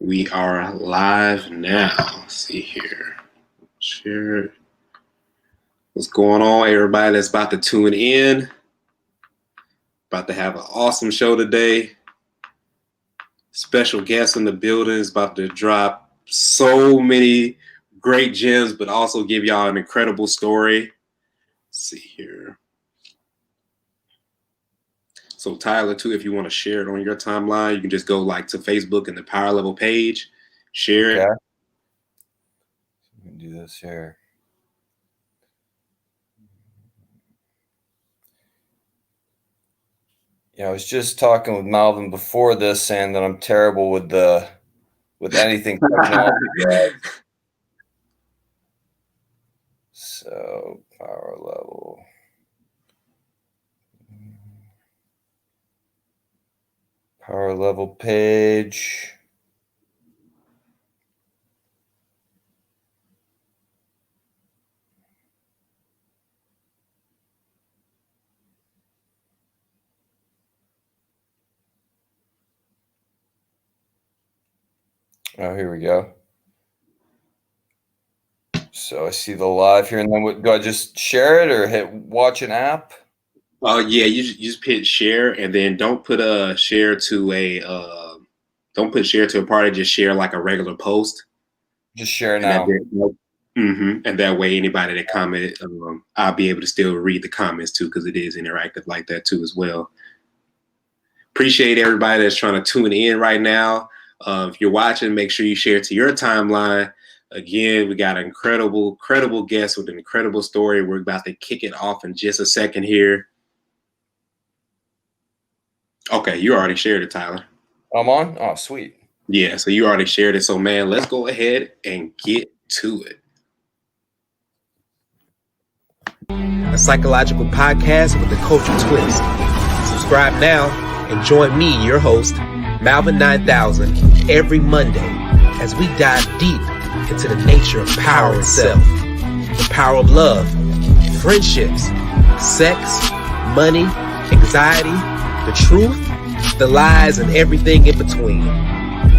We are live now. Let's see here. Share. What's going on, everybody that's about to tune in? About to have an awesome show today. Special guest in the building is about to drop so many great gems, but also give y'all an incredible story. Let's see here. So Tyler, too, if you want to share it on your timeline, you can just go to Facebook and the Power Level page, share it. We can do this here. Yeah, I was just talking with Malvin before this, saying that I'm terrible with anything technology. So power level. Power level page. Oh, here we go. So I see the live here, and then do I just share it or hit watch an app? Oh yeah, you just hit share, and then don't put share to a party. Just share like a regular post. Just share now. And that way, anybody that commented, I'll be able to still read the comments too, because it is interactive like that too as well. Appreciate everybody that's trying to tune in right now. If you're watching, make sure you share it to your timeline. Again, we got an incredible guest with an incredible story. We're about to kick it off in just a second here. Okay, you already shared it, Tyler. I'm on? Oh, sweet. Yeah, so you already shared it. So, man, let's go ahead and get to it. A psychological podcast with a culture twist. Subscribe now and join me, your host, Malvin 9000, every Monday as we dive deep into the nature of power itself. The power of love, friendships, sex, money, anxiety, the truth, the lies, and everything in between.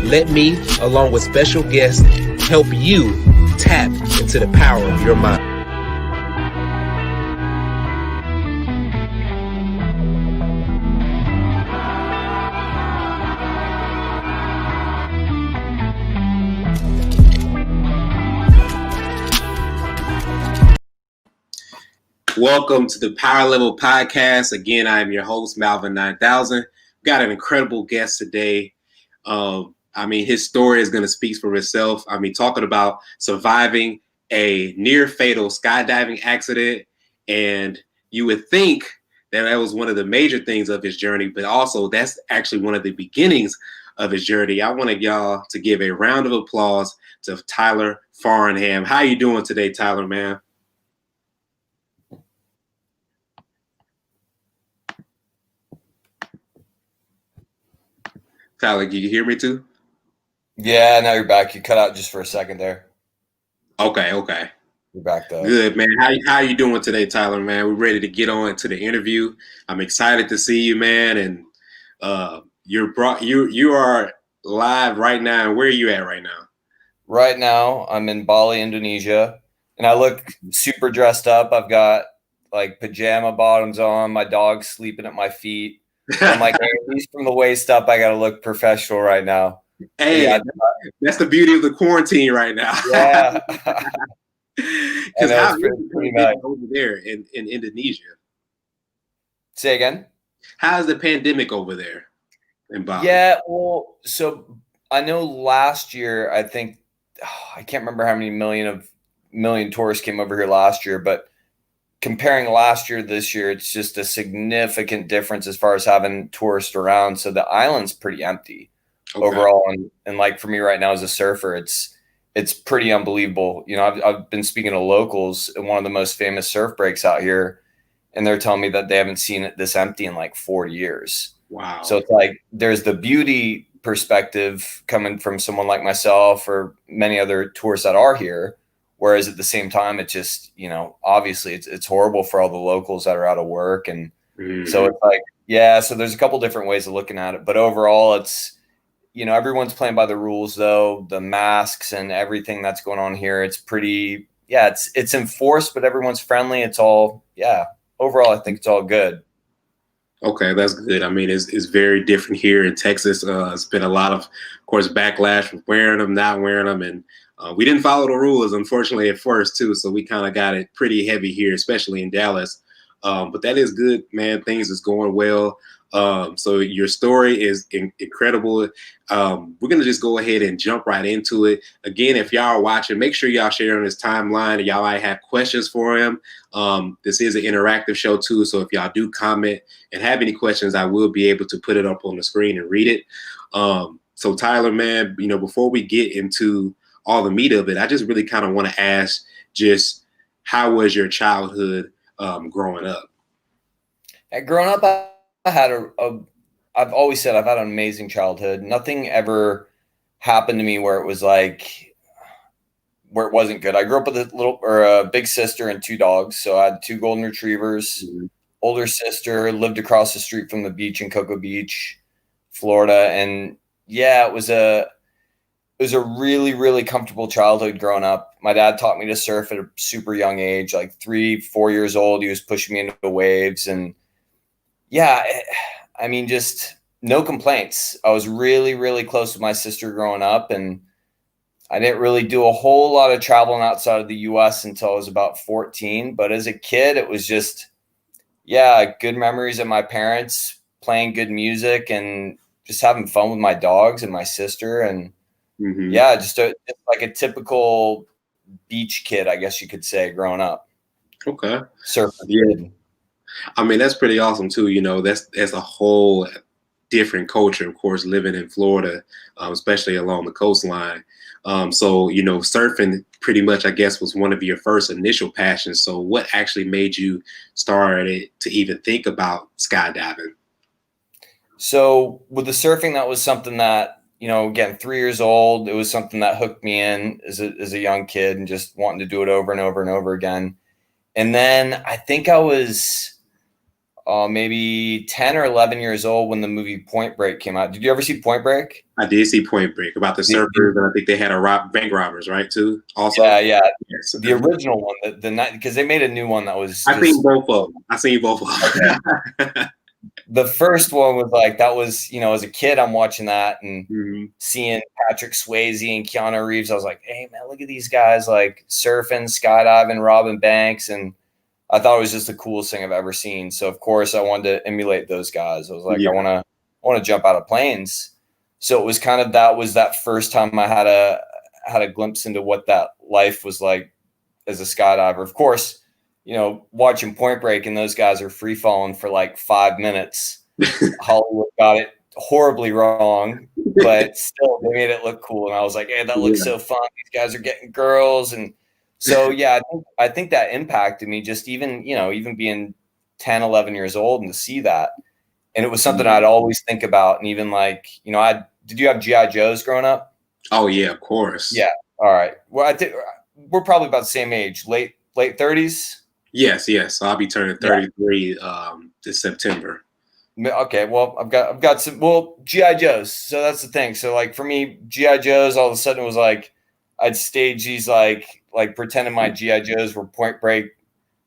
Let me, along with special guests, help you tap into the power of your mind. Welcome to the Power Level Podcast. Again, I am your host, Malvin 9000. Got an incredible guest today. His story is going to speak for itself. Talking about surviving a near fatal skydiving accident. And you would think that was one of the major things of his journey, but also that's actually one of the beginnings of his journey. I wanted y'all to give a round of applause to Tyler Farnham. How you doing today, Tyler, man? Tyler, can you hear me too? Yeah, now you're back. You cut out just for a second there. Okay. You're back though. Good, man. How you doing today, Tyler, man? We're ready to get on to the interview. I'm excited to see you, man. And you are live right now. Where are you at right now? Right now, I'm in Bali, Indonesia, and I look super dressed up. I've got like pajama bottoms on. My dog's sleeping at my feet. I'm like, hey, at least from the waist up, I got to look professional right now. Hey, yeah, that's the beauty of the quarantine right now. Yeah. Because how is it pretty nice over there in Indonesia? Say again? How's the pandemic over there in Bali? Yeah, well, so I know last year, I think, I can't remember how many million tourists came over here last year, but comparing last year to this year, it's just a significant difference as far as having tourists around. So the island's pretty empty overall. And like for me right now as a surfer, it's pretty unbelievable. You know, I've been speaking to locals at one of the most famous surf breaks out here, and they're telling me that they haven't seen it this empty in like 4 years. Wow. So it's like there's the beauty perspective coming from someone like myself or many other tourists that are here. Whereas at the same time, it's just, you know, obviously it's horrible for all the locals that are out of work. And so it's like, yeah, so there's a couple different ways of looking at it. But overall, it's, everyone's playing by the rules, though. The masks and everything that's going on here, it's pretty, it's enforced, but everyone's friendly. It's all, overall, I think it's all good. Okay, that's good. I mean, it's very different here in Texas. It's been a lot of course, backlash with wearing them, not wearing them, and we didn't follow the rules, unfortunately, at first, too. So we kind of got it pretty heavy here, especially in Dallas. But that is good, man. Things is going well. So your story is incredible. We're going to just go ahead and jump right into it. Again, if y'all are watching, make sure y'all share on his timeline. Y'all might have questions for him. This is an interactive show, too. So if y'all do comment and have any questions, I will be able to put it up on the screen and read it. So Tyler, man, before we get into all the meat of it, I just really kind of want to ask, just how was your childhood growing up? Growing up, I had I've always said I've had an amazing childhood. Nothing ever happened to me where it was like, where it wasn't good. I grew up with a big sister and 2 dogs. So I had 2 golden retrievers, older sister, lived across the street from the beach in Cocoa Beach, Florida. And it was a really, really comfortable childhood growing up. My dad taught me to surf at a super young age, like 3-4 years old. He was pushing me into the waves, and I mean, just no complaints. I was really, really close with my sister growing up, and I didn't really do a whole lot of traveling outside of the U.S. until I was about 14. But as a kid, it was just, good memories of my parents playing good music and just having fun with my dogs and my sister. And just like a typical beach kid, I guess you could say, growing up. Okay. Surfing. Yeah. I mean, that's pretty awesome too. That's a whole different culture, of course, living in Florida, especially along the coastline. So, surfing pretty much, I guess, was one of your first initial passions. So what actually made you start to even think about skydiving? So with the surfing, that was something that, again, 3 years old, it was something that hooked me in as a young kid and just wanting to do it over and over and over again. And then I think I was maybe 10 or 11 years old when the movie Point Break came out. Did you ever see Point Break? I did see Point Break, about the surfers, and I think they had bank robbers, right, too? Also, yeah. Yes. The original one, the night, because they made a new one that was. I seen both of them. Okay. The first one was like, that was, as a kid, I'm watching that and seeing Patrick Swayze and Keanu Reeves. I was like, hey, man, look at these guys like surfing, skydiving, robbing banks. And I thought it was just the coolest thing I've ever seen. So, of course, I wanted to emulate those guys. I was like, I want to jump out of planes. So it was kind of, that was that first time I had a glimpse into what that life was like as a skydiver. Of course, watching Point Break and those guys are free falling for like 5 minutes. Hollywood got it horribly wrong, but still they made it look cool. And I was like, hey, that looks so fun. These guys are getting girls. And so, I think that impacted me, just even being 10, 11 years old, and to see that. And it was something I'd always think about. And even like, did you have G.I. Joes growing up? Oh yeah, of course. Yeah. All right. Well, I think we're probably about the same age, late 30s. Yes. So I'll be turning 33 this September. Okay, well, I've got some G.I. Joes. So that's the thing. So like for me, G.I. Joes all of a sudden was like I'd stage these like pretending my G.I. Joes were Point Break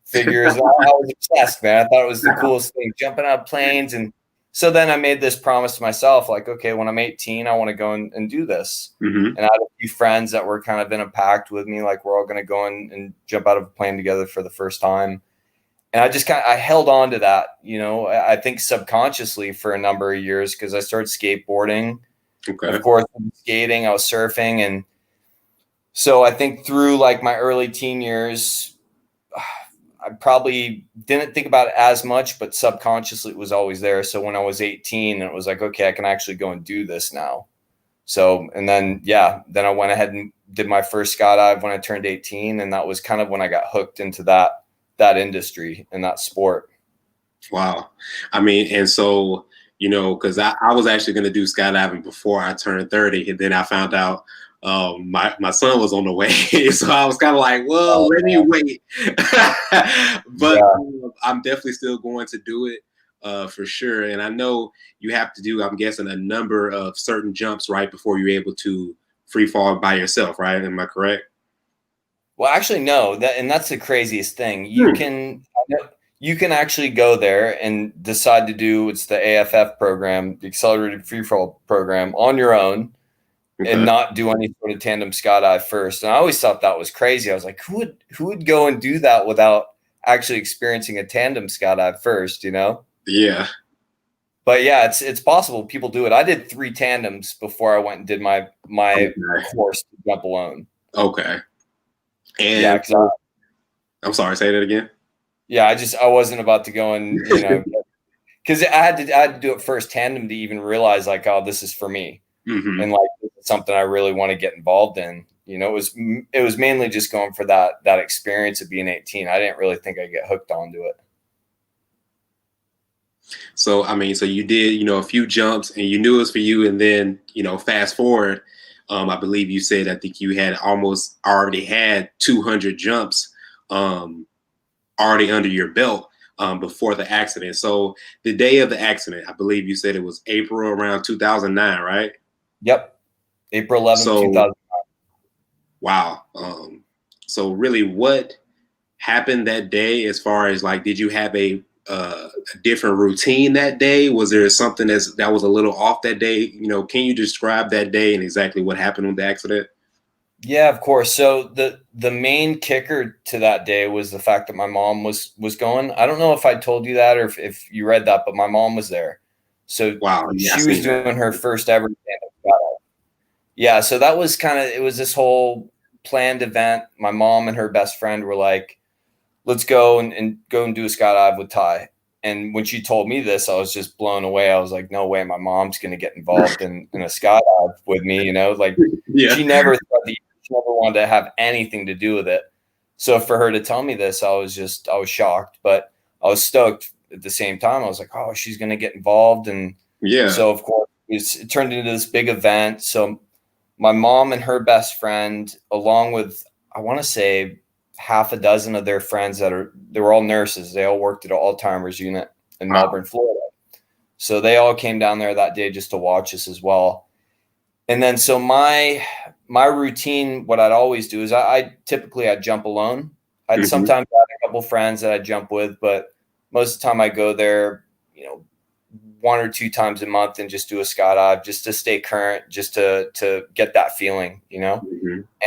figures. I was obsessed, man. I thought it was the coolest thing, jumping out of planes. And so then I made this promise to myself, like, okay, when I'm 18, I want to go and do this. And I had a few friends that were kind of in a pact with me, like we're all going to go and jump out of a plane together for the first time. And I just I held on to that, I think subconsciously for a number of years, because I started skateboarding. Okay. Of course, skating, I was surfing. And so I think through like my early teen years, I probably didn't think about it as much, but subconsciously it was always there. So when I was 18, it was like, okay, I can actually go and do this now. So, and then, then I went ahead and did my first skydive when I turned 18. And that was kind of when I got hooked into that industry and that sport. Wow. I mean, and so, because I was actually going to do skydiving before I turned 30. And then I found out my son was on the way. So I was kind of like, well, let me wait. But I'm definitely still going to do it. for sure. And I know you have to do, I'm guessing, a number of certain jumps right before you're able to free fall by yourself, right? Am I correct? Well, actually, no. That's the craziest thing. You can actually go there and decide to do it's the AFF program, the Accelerated Free Fall program, on your own, and not do any sort of tandem skydive first. And I always thought that was crazy. I was like, who would go and do that without actually experiencing a tandem skydive first, you know? Yeah. But yeah, it's possible people do it. I did 3 tandems before I went and did my course to jump alone. Okay. And yeah, I'm sorry, say that again. Yeah, I wasn't about to go and, you know, because I had to do it first tandem to even realize like, oh, this is for me. Mm-hmm. And like it's something I really want to get involved in. You know, it was mainly just going for that experience of being 18. I didn't really think I'd get hooked onto it. So I mean, so you did, you know, a few jumps and you knew it was for you, and then, you know, fast forward, I believe you said, I think you had already had 200 jumps already under your belt before the accident. So the day of the accident, I believe you said it was April around 2009, right? Yep. April 11th, 2009. Wow. So really what happened that day as far as like, did you have a different routine that day? Was there something that was a little off that day? You know, can you describe that day and exactly what happened with the accident? Yeah, of course. So the main kicker to that day was the fact that my mom was going. I don't know if I told you that or if you read that, but my mom was there. So wow, yeah, she was doing her first ever stand-up skydive. Yeah, so that was it was this whole planned event. My mom and her best friend were like, let's go and go and do a skydive with Ty. And when she told me this, I was just blown away. I was like, no way, my mom's going to get involved in a skydive with me, you know, like yeah. She never wanted to have anything to do with it. So for her to tell me this, I was shocked, but I was stoked at the same time. I was like, oh, she's going to get involved. And yeah, so of course it turned into this big event. So my mom and her best friend, along with, I want to say, half a dozen of their friends they were all nurses. They all worked at an Alzheimer's unit in Melbourne, Florida. So they all came down there that day just to watch us as well. And then, so my routine, what I'd always do is I'd jump alone. I'd sometimes have a couple friends that I'd jump with, but most of the time I go there, you know, 1 or 2 times a month and just do a skydive just to stay current, just to get that feeling, you know?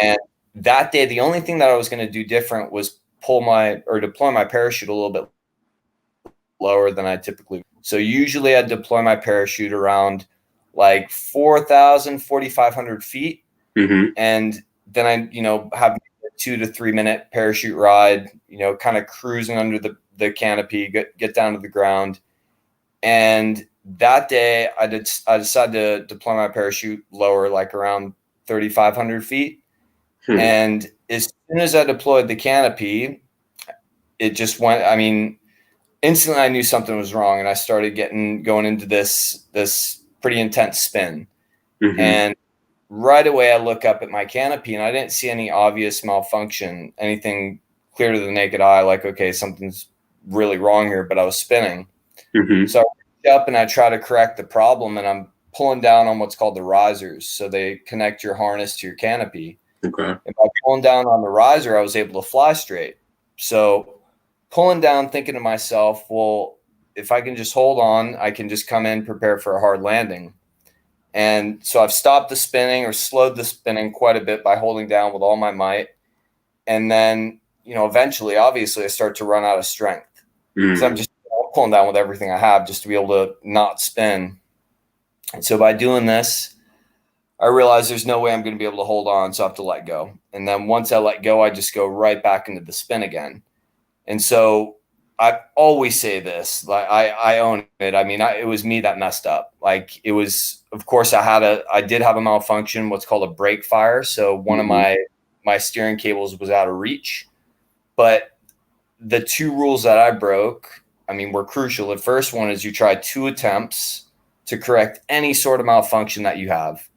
And that day, the only thing that I was going to do different was deploy my parachute a little bit lower than I typically. So usually I'd deploy my parachute around like 4,000, 4,500 feet. And then I, you know, have a 2 to 3 minute parachute ride, you know, kind of cruising under the canopy, get down to the ground. And that day I decided to deploy my parachute lower, like around 3,500 feet. And as soon as I deployed the canopy, it just went, I mean, instantly I knew something was wrong, and I started going into this pretty intense spin. And right away I look up at my canopy and I didn't see any obvious malfunction, anything clear to the naked eye, like, okay, something's really wrong here, but I was spinning. So I reach up and I try to correct the problem, and I'm pulling down on what's called the risers. So they connect your harness to your canopy. Okay. And by pulling down on the riser, I was able to fly straight. So pulling down, thinking to myself, well, if I can just hold on, I can just come in, prepare for a hard landing. And so I've stopped the spinning, or slowed the spinning quite a bit by holding down with all my might. And then, you know, eventually, obviously, I start to run out of strength. So I'm just pulling down with everything I have just to be able to not spin. And so by doing this, I realized there's no way I'm going to be able to hold on, so I have to let go. And then once I let go, I just go right back into the spin again. And so I always say this, like I own it. I mean, it was me that messed up. Like, it was, of course, I did have a malfunction, what's called a brake fire. So one of my steering cables was out of reach. But the 2 rules that I broke, I mean, were crucial. The first one is you try 2 attempts to correct any sort of malfunction that you have.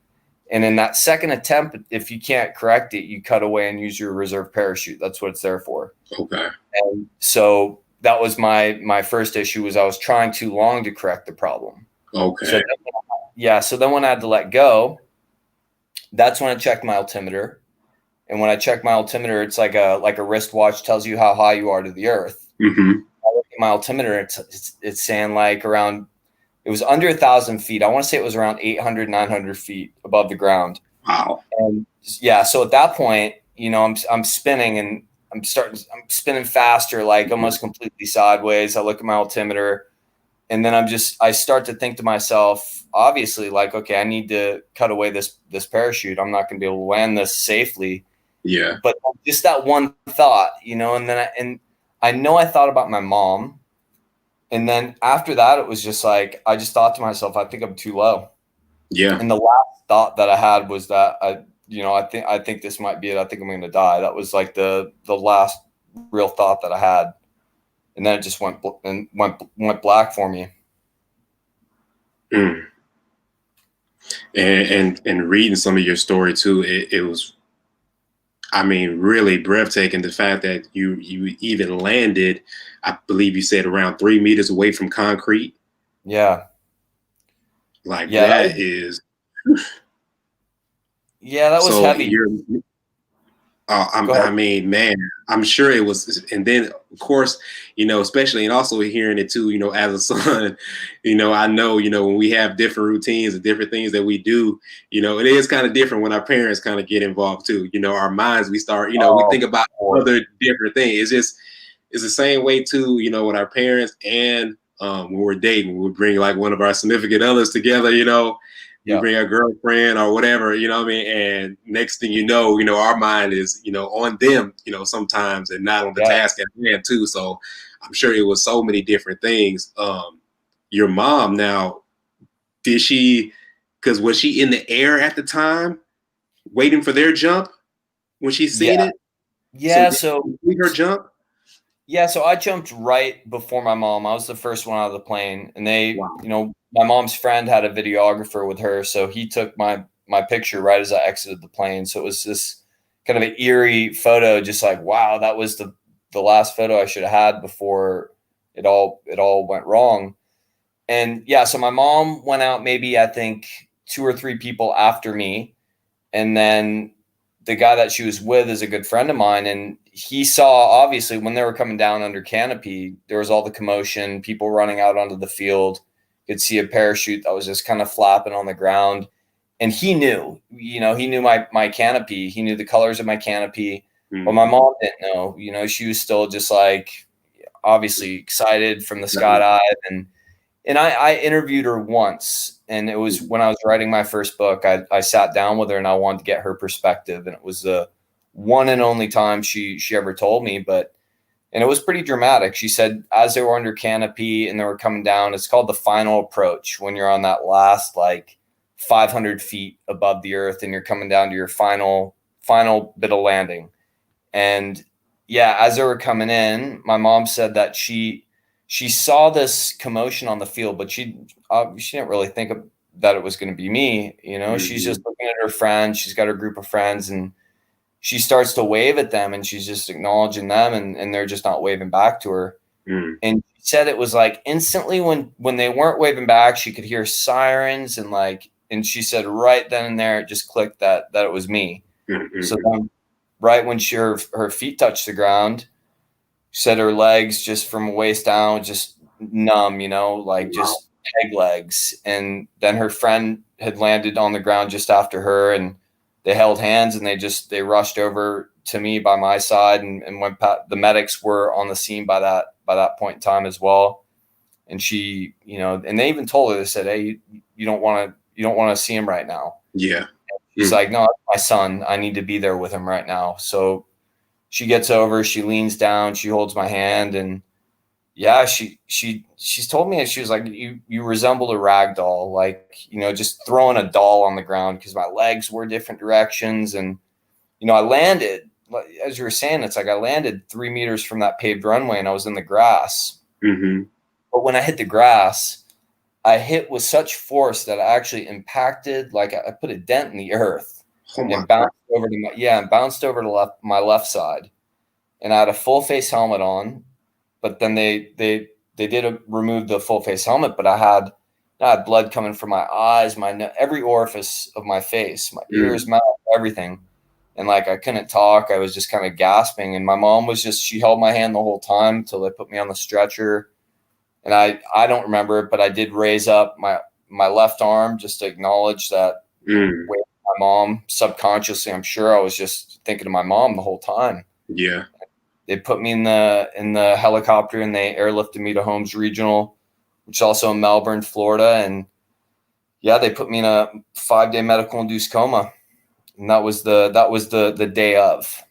And in that second attempt, if you can't correct it, you cut away and use your reserve parachute. That's what it's there for. Okay. And so that was my first issue, was I was trying too long to correct the problem. Okay. So so then when I had to let go, that's when I checked my altimeter. And when I check my altimeter, it's like a wristwatch, tells you how high you are to the earth. Mm-hmm. I look at my altimeter, it's saying like around, it was under 1,000 feet. I want to say it was around 800, 900 feet above the ground. Wow. And yeah, so at that point, you know, I'm spinning, and I'm spinning faster, like almost completely sideways. I look at my altimeter, and then I start to think to myself, obviously, like, okay, I need to cut away this parachute. I'm not going to be able to land this safely. Yeah. But just that one thought, you know, and then I know I thought about my mom. And then after that, it was just like, I just thought to myself, I think I'm too low. Yeah. And the last thought that I had was that I think this might be it. I think I'm going to die. That was like the last real thought that I had. And then it just went black for me. Mm. And reading some of your story too, it was, I mean, really breathtaking. The fact that you even landed, I believe you said around 3 meters away from concrete. Yeah. Like Yeah, that is. Yeah, that was So heavy. I mean, man, I'm sure it was. And then, of course, you know, especially, and also hearing it too, you know, as a son, you know, I know, you know, when we have different routines and different things that we do, you know, it is kind of different when our parents kind of get involved too. You know, our minds, we start, you know, we think about other different things. It's the same way too, you know, with our parents, and when we're dating, we bring like one of our significant others together, you know. We bring our girlfriend or whatever, you know what I mean? And next thing you know, our mind is, you know, on them, you know, sometimes, and not on the task at hand too. So I'm sure it was so many different things. Your mom now, because was she in the air at the time waiting for their jump when she seen it? Yeah. So did her jump? Yeah, so I jumped right before my mom. I was the first one out of the plane, and you know, my mom's friend had a videographer with her, so he took my picture right as I exited the plane. So it was this kind of an eerie photo, just like, wow, that was the last photo I should have had before it all went wrong. And yeah, so my mom went out maybe, I think, 2 or 3 people after me, and then the guy that she was with is a good friend of mine, and he saw, obviously, when they were coming down under canopy, there was all the commotion, people running out onto the field. You could see a parachute that was just kind of flapping on the ground. And he knew, you know, he knew my canopy. He knew the colors of my canopy. Mm-hmm. But my mom didn't know, you know, she was still just like, obviously excited from the skydive. And I interviewed her once, and it was when I was writing my first book. I sat down with her, and I wanted to get her perspective. And it was the one and only time she ever told me, and it was pretty dramatic. She said, as they were under canopy and they were coming down, it's called the final approach, when you're on that last, like 500 feet above the earth, and you're coming down to your final bit of landing. And yeah, as they were coming in, my mom said that she saw this commotion on the field, but she didn't really think that it was going to be me. You know, she's just looking at her friends. She's got her group of friends, and she starts to wave at them, and she's just acknowledging them, and they're just not waving back to her. And she said it was like instantly when they weren't waving back, she could hear sirens, and she said right then and there, it just clicked that it was me. So then, right when her feet touched the ground, she said her legs just from waist down, just numb, you know, like just peg legs. And then her friend had landed on the ground just after her, and they held hands, and they rushed over to me by my side. And when the medics were on the scene by that point in time as well. And she, you know, and they even told her, they said, hey, you don't want to see him right now. Yeah. She's like, no, that's my son. I need to be there with him right now. So she gets over, she leans down, she holds my hand, and yeah, she's told me, she was like, you resembled a rag doll, like, you know, just throwing a doll on the ground, because my legs were different directions. And, you know, I landed, as you were saying, it's like I landed 3 meters from that paved runway, and I was in the grass. But when I hit the grass, I hit with such force that I actually impacted, like I put a dent in the earth. And bounced over to my left side. And I had a full face helmet on, but then they did remove the full face helmet, but I had blood coming from my eyes, every orifice of my face, my ears, mouth, everything. And like, I couldn't talk. I was just kind of gasping. And my mom she held my hand the whole time till they put me on the stretcher. And I don't remember it, but I did raise up my left arm just to acknowledge that wave my mom. Subconsciously, I'm sure I was just thinking of my mom the whole time. Yeah. They put me in the helicopter and they airlifted me to Holmes Regional, which is also in Melbourne, Florida. And yeah, they put me in a 5-day medical induced coma. And that was the day of.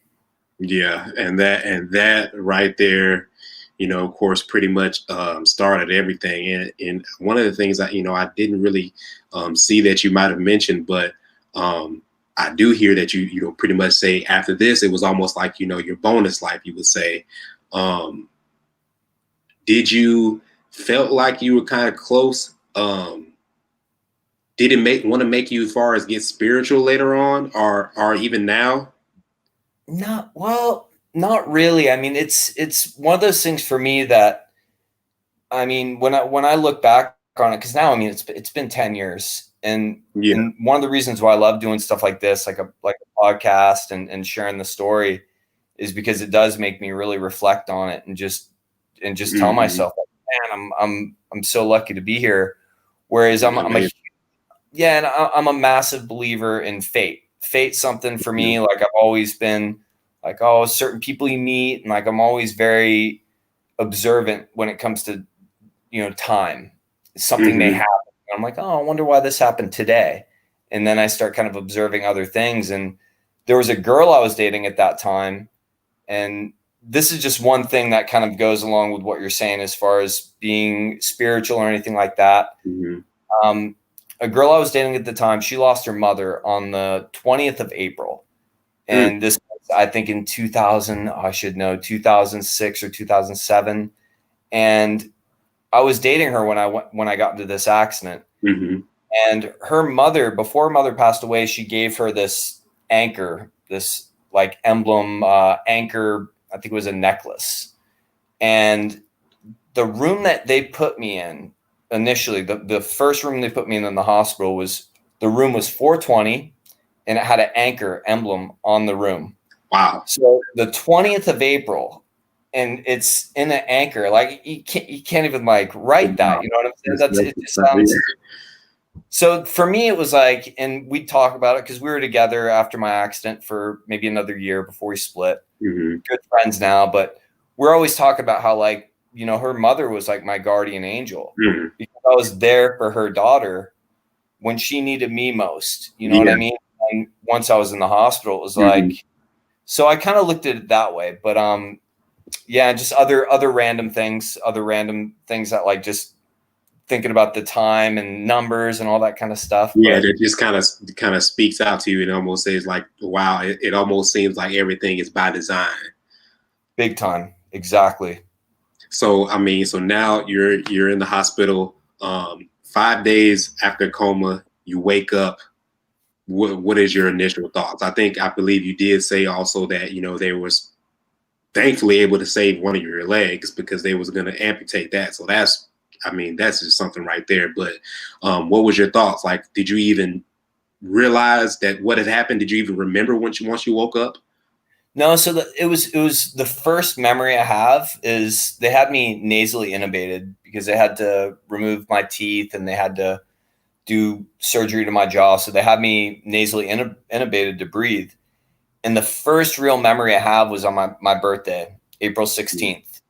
Yeah. And that right there, of course, pretty much started everything. And one of the things that, I didn't really see that you might have mentioned, but I do hear that you pretty much say after this, it was almost like, your bonus life, you would say. Did you felt like you were kind of close? Did it want to make you as far as get spiritual later on or even now? Not really. I mean, it's one of those things for me that, I mean, when I look back on it, because now, I mean, it's been 10 years. And one of the reasons why I love doing stuff like this, like a podcast and sharing the story, is because it does make me really reflect on it and just tell myself, like, man, I'm so lucky to be here. Whereas I'm a massive believer in fate. Fate's something for me. Like, I've always been like, certain people you meet, and like, I'm always very observant when it comes to, time. Something may happen. I'm like, I wonder why this happened today. And then I start kind of observing other things. And there was a girl I was dating at that time. And this is just one thing that kind of goes along with what you're saying as far as being spiritual or anything like that. A girl I was dating at the time, she lost her mother on the 20th of April. And this was, I think, in 2006 or 2007. And I was dating her when I got into this accident. And her mother, before her mother passed away, she gave her this anchor, this like emblem anchor. I think it was a necklace. And the room that they put me in initially, the first room they put me in the hospital, was 420, and it had an anchor emblem on the room. Wow. So the 20th of April, and it's in an anchor. Like, you can't even like write that. You know what I'm saying? It just sounds. So for me, it was like, and we'd talk about it because we were together after my accident for maybe another year before we split. Good friends now, but we're always talking about how, like, her mother was like my guardian angel because I was there for her daughter when she needed me most. You know what I mean? And once I was in the hospital, it was like, so I kind of looked at it that way. But just other random things that, like, just thinking about the time and numbers and all that kind of stuff. Yeah, it just kind of speaks out to you. It almost says like, wow, it almost seems like everything is by design. Big time. Exactly. So, I mean, so now you're in the hospital, 5 days after coma, you wake up. What is your initial thoughts? I believe you did say also that, they was thankfully able to save one of your legs because they was going to amputate that. So that's just something right there. But what was your thoughts? Like, did you even realize that what had happened? Did you even remember once you woke up? No. So it was the first memory I have is they had me nasally intubated because they had to remove my teeth and they had to do surgery to my jaw. So they had me nasally intubated to breathe. And the first real memory I have was on my birthday, April 16th.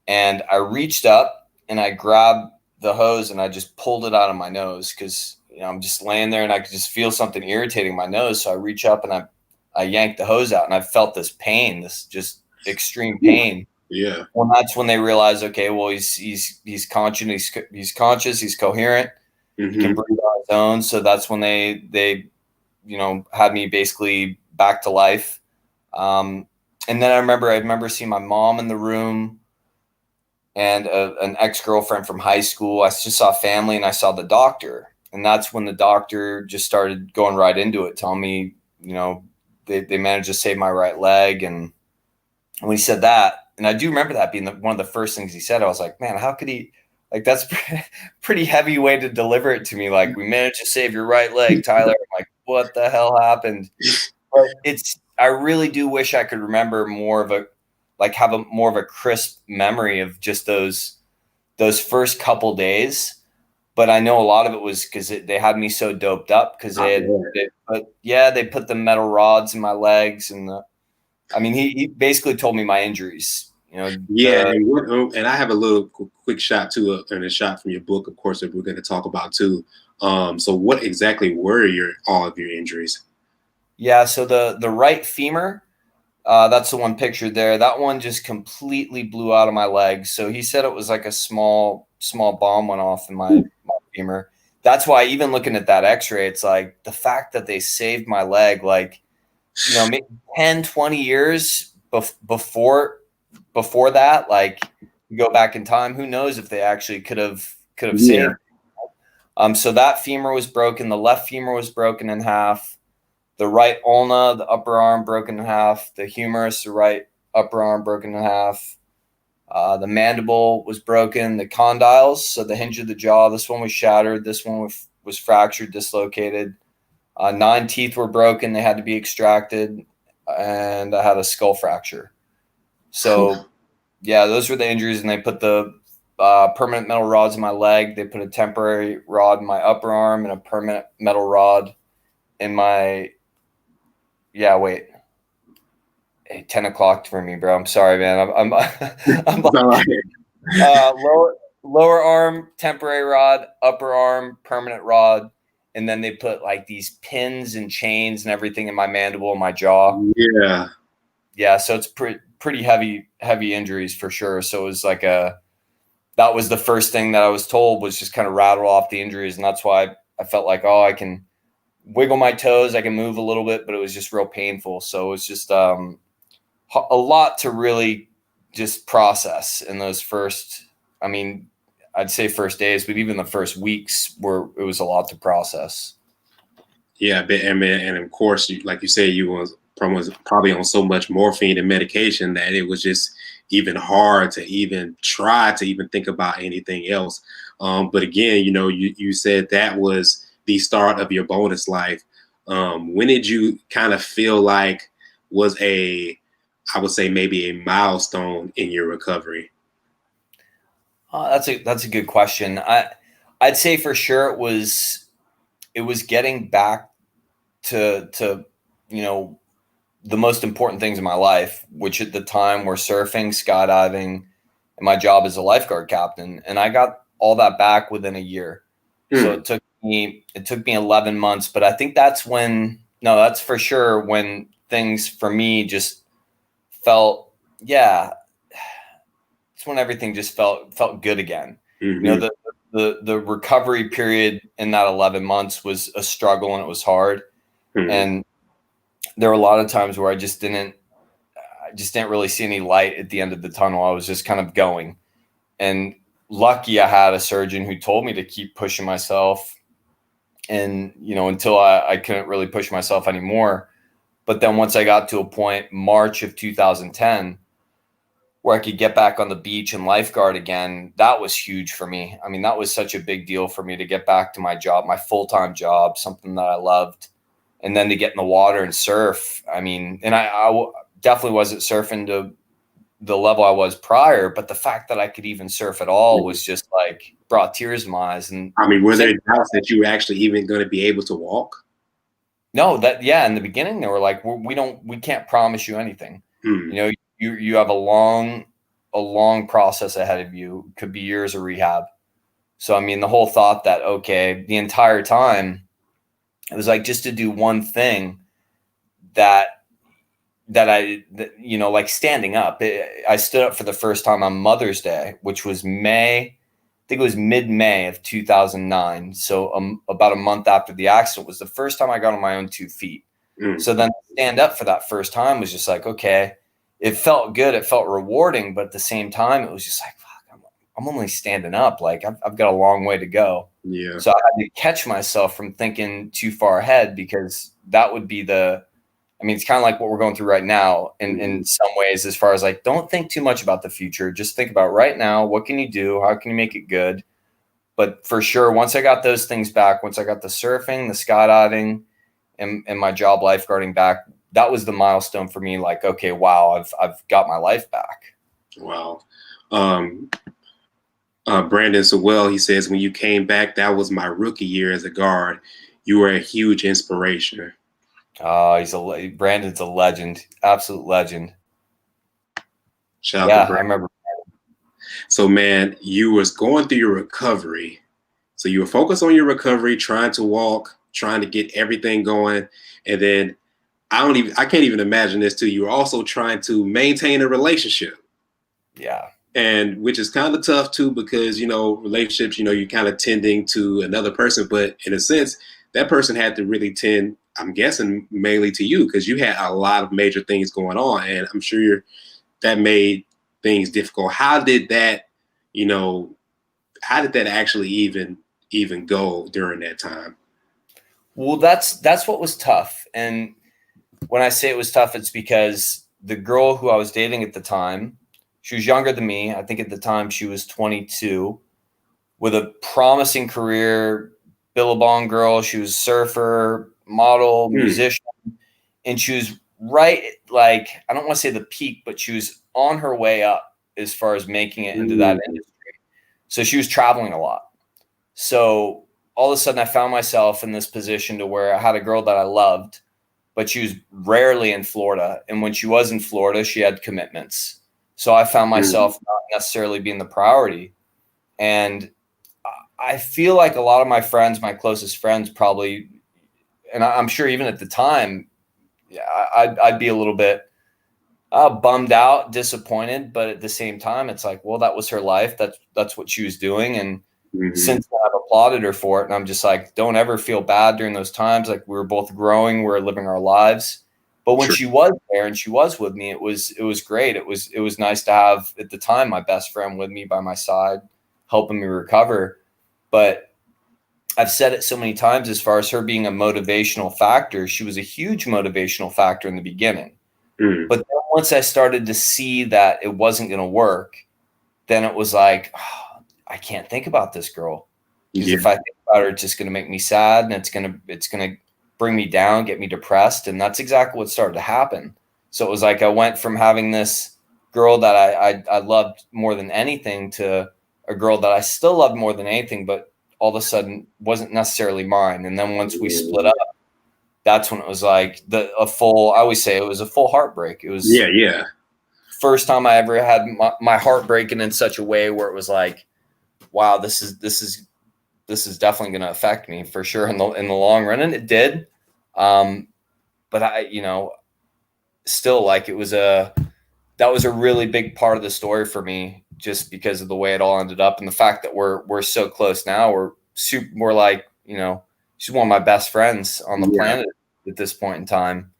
And I reached up and I grabbed the hose and I just pulled it out of my nose because, I'm just laying there and I could just feel something irritating my nose. So I reach up and I yanked the hose out and I felt this pain, this just extreme pain. Yeah. Well, that's when they realized, okay, well, he's conscious, he's coherent, he can breathe on his own. So that's when they had me basically back to life. And then I remember seeing my mom in the room and an ex-girlfriend from high school. I just saw family and I saw the doctor. And that's when the doctor just started going right into it, telling me, they managed to save my right leg. And when he said that, And I do remember that being one of the first things he said. I was like, man, how could he, like, that's pretty heavy way to deliver it to me. Like, we managed to save your right leg, Tyler. I'm like, what the hell happened? But I really do wish I could remember more of have a more of a crisp memory of just those first couple days. But I know a lot of it was because they had me so doped up because they put the metal rods in my legs he basically told me my injuries. And I have a little quick shot too, and a shot from your book, of course, that we're going to talk about too. So what exactly were all of your injuries? Yeah, so the right femur, that's the one pictured there. That one just completely blew out of my leg. So he said it was like a small bomb went off in my femur. That's why even looking at that x-ray, it's like the fact that they saved my leg, like, maybe 10, 20 years before that, like, you go back in time, who knows if they actually could have saved. So that femur was broken. The left femur was broken in half. The right ulna, the upper arm, broken in half. The humerus, the right upper arm, broken in half. The mandible was broken. The condyles, so the hinge of the jaw, this one was shattered. This one was fractured, dislocated. 9 teeth were broken. They had to be extracted. And I had a skull fracture. So, yeah, those were the injuries. And they put the permanent metal rods in my leg. They put a temporary rod in my upper arm and a permanent metal rod in my – yeah, wait. Hey, 10 o'clock for me, bro. I'm sorry, man. I'm lower arm, temporary rod, upper arm, permanent rod. And then they put like these pins and chains and everything in my mandible and my jaw. Yeah. Yeah. So it's pretty heavy injuries for sure. So it was like that was the first thing that I was told was just kind of rattle off the injuries. And that's why I felt like, I can wiggle my toes. I can move a little bit, but it was just real painful. So it was just a lot to really just process in those first, I'd say first days, but even the first weeks it was a lot to process. Yeah, and of course, like you say, you was probably on so much morphine and medication that it was just even hard to even try to even think about anything else. But again, you said that was the start of your bonus life. When did you kind of feel like was I would say maybe a milestone in your recovery? That's a good question. I'd say for sure it was getting back to the most important things in my life, which at the time were surfing, skydiving, and my job as a lifeguard captain. And I got all that back within a year. So it took me 11 months, but I think that's for sure when things for me just felt, it's when everything just felt good again. Mm-hmm. The recovery period in that 11 months was a struggle and it was hard. Mm-hmm. And there were a lot of times where I just didn't really see any light at the end of the tunnel. I was just kind of going. And lucky I had a surgeon who told me to keep pushing myself and, until I couldn't really push myself anymore. But then once I got to a point, March of 2010, where I could get back on the beach and lifeguard again, that was huge for me. That was such a big deal for me to get back to my job, my full-time job, something that I loved. And then to get in the water and surf. And I definitely wasn't surfing to the level I was prior, but the fact that I could even surf at all was just like brought tears in my eyes. And were there doubts that you were actually even going to be able to walk? No, in the beginning they were like, we can't promise you anything. You have a long process ahead of you. It could be years of rehab. So, the whole thought that, okay, the entire time it was like just to do one thing that like standing up. I stood up for the first time on Mother's Day, which was I think it was mid-May of 2009. So about a month after the accident was the first time I got on my own 2 feet. So then stand up for that first time was just like, okay, it felt good. It felt rewarding. But at the same time, it was just like, fuck, I'm only standing up. Like I've got a long way to go. Yeah. So I had to catch myself from thinking too far ahead, because that would be I mean, it's kind of like what we're going through right now in some ways, as far as like, don't think too much about the future. Just think about right now. What can you do? How can you make it good? But for sure, once I got those things back, once I got the surfing, the skydiving, and my job lifeguarding back, that was the milestone for me. Like, okay, wow, I've got my life back. Wow. Brandon Sewell, he says, when you came back, that was my rookie year as a guard. You were a huge inspiration. Brandon's a legend, absolute legend. Shout out Yeah, to Brandon. I remember. So, man, you was going through your recovery. So you were focused on your recovery, trying to walk, trying to get everything going. And then I can't even imagine this too. You were also trying to maintain a relationship. Yeah. And which is kind of tough too, because, you know, relationships, you know, you're kind of tending to another person, but in a sense, that person had to really tend, I'm guessing, mainly to you, because you had a lot of major things going on. And I'm sure that made things difficult. How did that, you know, how did that actually even go during that time? Well, that's what was tough. And when I say it was tough, it's because the girl who I was dating at the time, she was younger than me. I think at the time she was 22, with a promising career, Billabong girl. She was a surfer, model, musician, and she was right, like, I don't want to say the peak, but she was on her way up as far as making it into that industry. So she was traveling a lot. So all of a sudden I found myself in this position to where I had a girl that I loved, but she was rarely in Florida. And when she was in Florida, she had commitments. So I found myself not necessarily being the priority. And I feel like a lot of my friends, my closest friends probably, and I'm sure even at the time, I'd be a little bit bummed out, disappointed. But at the same time, it's like, well, that was her life. That's what she was doing. And since then, I've applauded her for it. And I'm just like, don't ever feel bad during those times. Like, we were both growing, we were living our lives. But when she was there and she was with me, it was great. It was nice to have, at the time, my best friend with me by my side, helping me recover. But I've said it so many times, as far as her being a motivational factor, she was a huge motivational factor in the beginning. But then once I started to see that it wasn't going to work, then it was like, oh, I can't think about this girl, because if I think about her, it's just going to make me sad, and it's going to bring me down, get me depressed. And that's exactly what started to happen. So it was like I went from having this girl that I loved more than anything to a girl that I still loved more than anything, but all of a sudden wasn't necessarily mine. And then once we split up, that's when it was like I always say it was a full heartbreak. It was first time I ever had my heart breaking in such a way where it was like, wow, this is definitely going to affect me for sure in the long run. And it did. But I, still, like, that was a really big part of the story for me, just because of the way it all ended up, and the fact that we're so close now. We're like, she's one of my best friends on the planet at this point in time.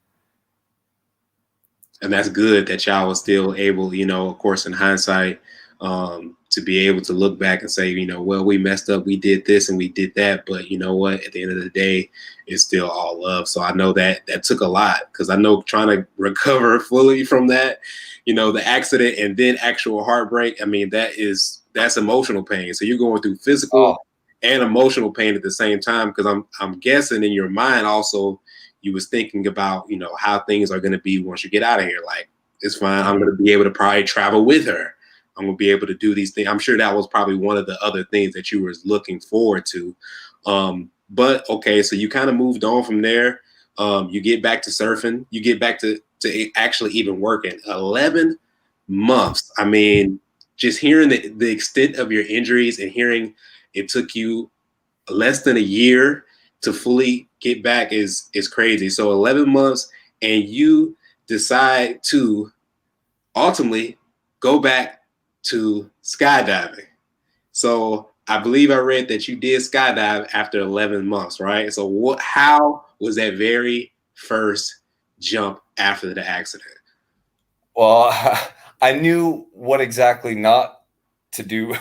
And that's good that y'all was still able, of course, in hindsight, to be able to look back and say, well, we messed up, we did this and we did that, but you know what? At the end of the day, it's still all love. So I know that took a lot, because I know trying to recover fully from that, the accident and then actual heartbreak. I mean, that's emotional pain. So you're going through physical and emotional pain at the same time, because I'm guessing in your mind also you was thinking about, how things are going to be once you get out of here. Like, it's fine. I'm going to be able to probably travel with her. I'm going to be able to do these things. I'm sure that was probably one of the other things that you were looking forward to. But okay, so you kind of moved on from there. You get back to surfing. You get back to actually even working. 11 months. I mean, just hearing the extent of your injuries and hearing it took you less than a year to fully get back is crazy. So 11 months, and you decide to ultimately go back to skydiving. So I believe I read that you did skydive after 11 months, right? So how was that very first jump after the accident? Well, I knew what exactly not to do.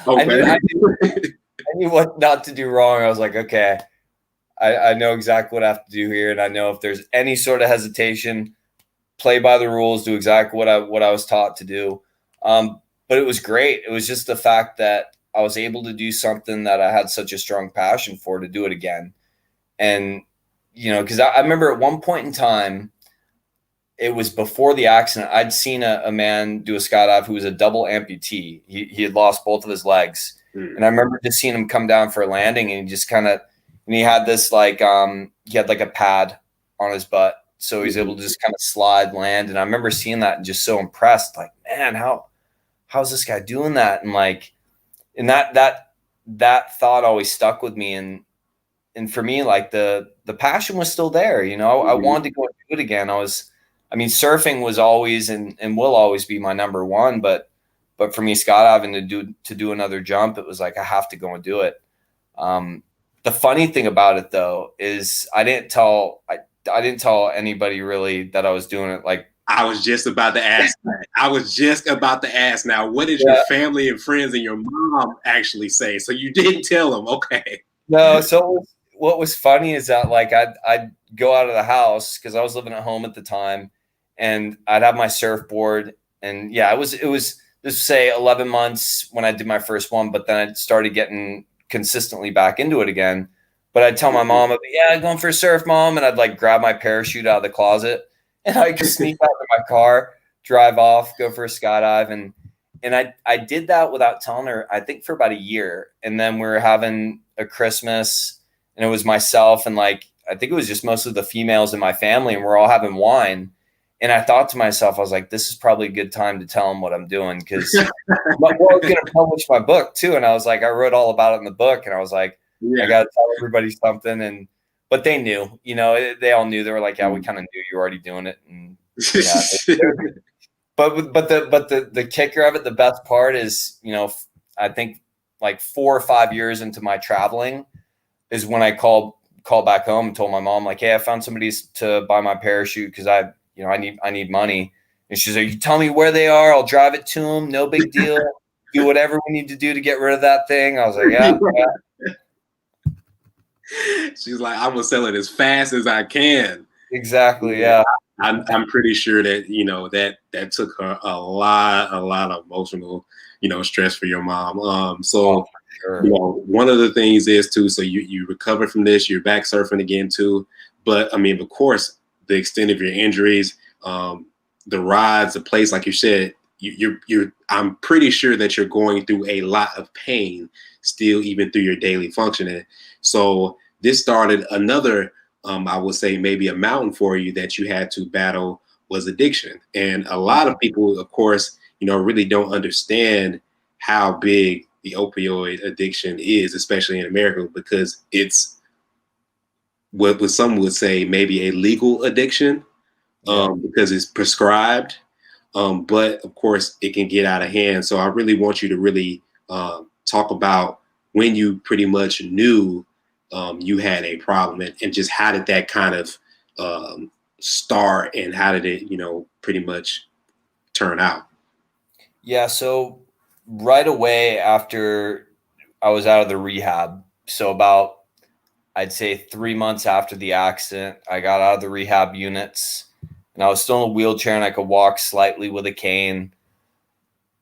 Okay. I knew what not to do wrong. I was like, okay, I know exactly what I have to do here, and I know if there's any sort of hesitation, play by the rules, do exactly what I was taught to do. But it was great. It was just the fact that I was able to do something that I had such a strong passion for, to do it again. And, because I remember at one point in time, it was before the accident, I'd seen a man do a skydive who was a double amputee. He had lost both of his legs. And I remember just seeing him come down for a landing, and he just and he had this he had like a pad on his butt. So he's able to just kind of slide, land. And I remember seeing that and just so impressed, like, man, how's this guy doing that? And that thought always stuck with me. And for me, like the passion was still there. I wanted to go and do it again. Surfing was always and will always be my number one, but for me, skydiving to do another jump, it was like, I have to go and do it. The funny thing about it though, is I didn't tell anybody really that I was doing it. Like, I was just about to ask that. I was just about to ask now, what did your family and friends and your mom actually say? So you didn't tell them. Okay. No. So what was funny is that I'd go out of the house, because I was living at home at the time, and I'd have my surfboard, and it was let's say 11 months when I did my first one, but then I started getting consistently back into it again. But I'd tell my mom, I'm going for a surf, Mom. And I'd grab my parachute out of the closet, and I'd sneak out of my car, drive off, go for a skydive. And I did that without telling her, I think for about a year. And then we were having a Christmas, and it was myself and I think it was just mostly the females in my family, and we're all having wine. And I thought to myself, I was like, this is probably a good time to tell them what I'm doing, because I was going to publish my book too. And I was like, I wrote all about it in the book, and I was like, I got to tell everybody something. But they knew, they all knew. They were like, yeah, we kind of knew you were already doing it. And but the kicker of it, the best part is, I think 4 or 5 years into my traveling is when I called back home and told my mom, like, hey, I found somebody to buy my parachute, because I need money. And she's like, you tell me where they are, I'll drive it to them. No big deal. Do whatever we need to do to get rid of that thing. I was like, yeah. She's like, I'm gonna sell it as fast as I can. Exactly. Yeah. I'm pretty sure that that took her a lot of emotional, stress for your mom. So sure. One of the things is too, so you recover from this, you're back surfing again too. But of course, the extent of your injuries, the rides, the place, like you said, I'm pretty sure that you're going through a lot of pain still, even through your daily functioning. So this started another, I would say maybe a mountain for you that you had to battle, was addiction. And a lot of people, of course, really don't understand how big the opioid addiction is, especially in America, because it's what some would say maybe a legal addiction, because it's prescribed. But of course, it can get out of hand. So I really want you to really talk about when you pretty much knew you had a problem, and just how did that kind of start, and how did it, pretty much turn out? Yeah. So right away after I was out of the rehab, so about, I'd say 3 months after the accident, I got out of the rehab units, and I was still in a wheelchair, and I could walk slightly with a cane.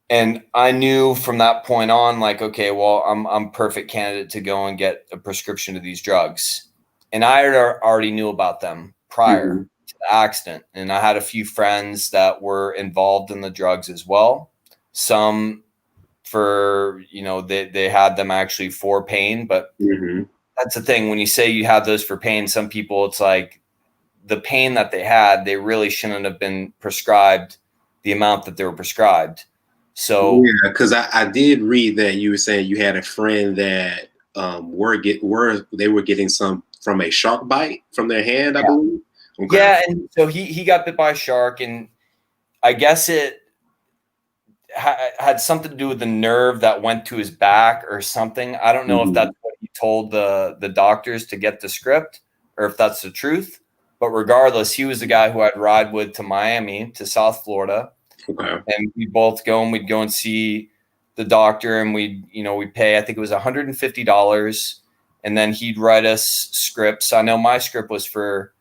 And I knew from that point on, like, okay, well, I'm perfect candidate to go and get a prescription to these drugs. And I already knew about them prior to the accident. And I had a few friends that were involved in the drugs as well. Some for, they had them actually for pain. But that's the thing. When you say you have those for pain, some people, it's like the pain that they had, they really shouldn't have been prescribed the amount that they were prescribed. So yeah, because I did read that you were saying you had a friend that they were getting some from a shark bite from their hand, I believe. Okay. Yeah, and so he got bit by a shark, and I guess it had something to do with the nerve that went to his back or something. I don't know if that's what he told the doctors to get the script, or if that's the truth. But regardless, he was the guy who I'd ride with to Miami, to South Florida. Okay. And we'd both go, and we'd go and see the doctor, and we'd pay, I think it was $150. and then he'd write us scripts. I know my script was for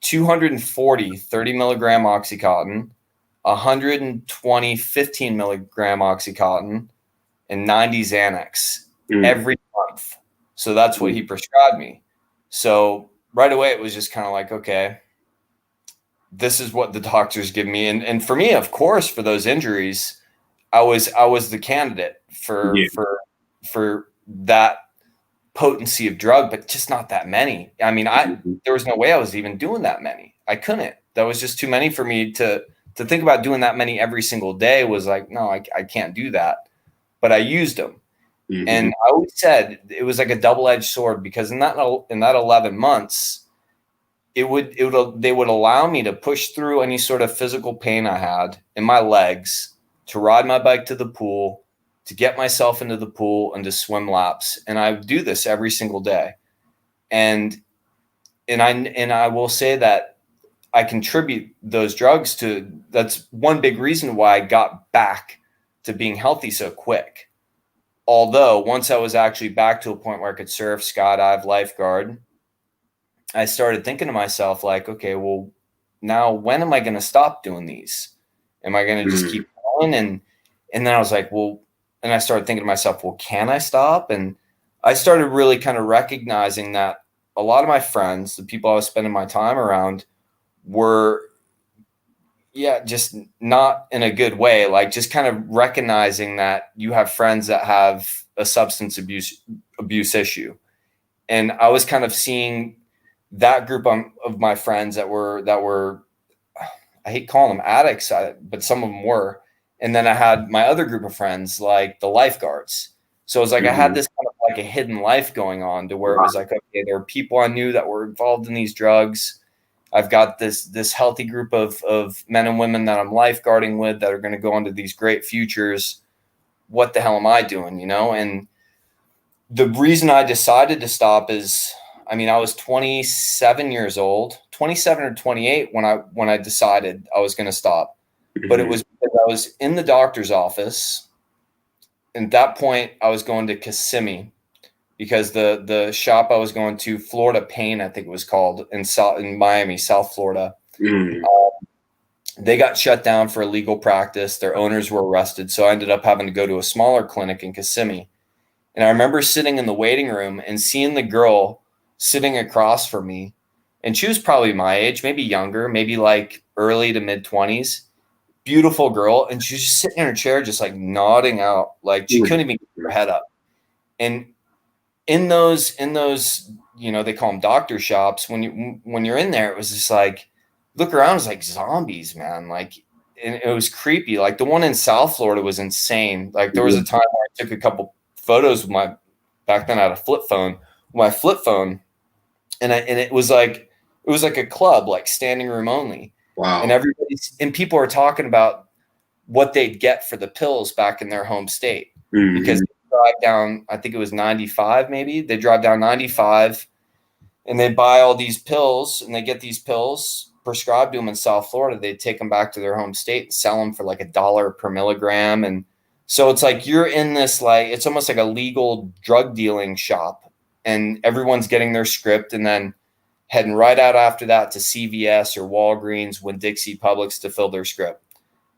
240 30 milligram Oxycontin, 120 15 milligram Oxycontin, and 90 Xanax every month. So that's what he prescribed me. So right away, it was just kind of like, okay, this is what the doctors give me. And for me, of course, for those injuries, I was the candidate for that potency of drug, but just not that many. I mean, there was no way I was even doing that many. I couldn't. That was just too many for me to think about doing that many every single day. Was like, no, I can't do that. But I used them. And I always said it was like a double-edged sword, because in that 11 months, they would allow me to push through any sort of physical pain I had in my legs, to ride my bike to the pool, to get myself into the pool, and to swim laps. And I do this every single day. And I will say that I contribute those drugs to, that's one big reason why I got back to being healthy so quick. Although once I was actually back to a point where I could surf, skydive, lifeguard, I started thinking to myself, like, okay, well, now when am I going to stop doing these? Am I going to just keep going? And then I was like, well, and I started thinking to myself, well, can I stop? And I started really kind of recognizing that a lot of my friends, the people I was spending my time around, were, just not in a good way. Like, just kind of recognizing that you have friends that have a substance abuse issue. And I was kind of seeing that group of my friends that were, I hate calling them addicts, but some of them were. And then I had my other group of friends, like the lifeguards. So it was like, I had this kind of like a hidden life going on, to where it was like, okay, there were people I knew that were involved in these drugs. I've got this healthy group of men and women that I'm lifeguarding with that are going to go into these great futures. What the hell am I doing? And the reason I decided to stop is, I mean, I was 27 years old, 27 or 28 when I decided I was going to stop. But it was because I was in the doctor's office. And at that point, I was going to Kissimmee, because the shop I was going to, Florida Pain, I think it was called, in Miami, South Florida, they got shut down for illegal practice. Their owners were arrested. So I ended up having to go to a smaller clinic in Kissimmee. And I remember sitting in the waiting room and seeing the girl sitting across from me. And she was probably my age, maybe younger, maybe like early to mid 20s. Beautiful girl. And she was just sitting in her chair, just like nodding out. Like, she couldn't even get her head up. And in those, they call them doctor shops. When you're in there, it was just like, look around, it was like zombies, man. Like, and it was creepy. Like, the one in South Florida was insane. Like, there was a time where I took a couple photos with back then I had a flip phone, and it was like a club, like standing room only. Wow. And people are talking about what they'd get for the pills back in their home state, because drive down, I think it was 95, maybe they drive down 95 and they buy all these pills, and they get these pills prescribed to them in South Florida. They take them back to their home state and sell them for like $1 per milligram. And so it's like, you're in this, like, it's almost like a legal drug dealing shop, and everyone's getting their script and then heading right out after that to CVS or Walgreens, Winn-Dixie, Publix to fill their script.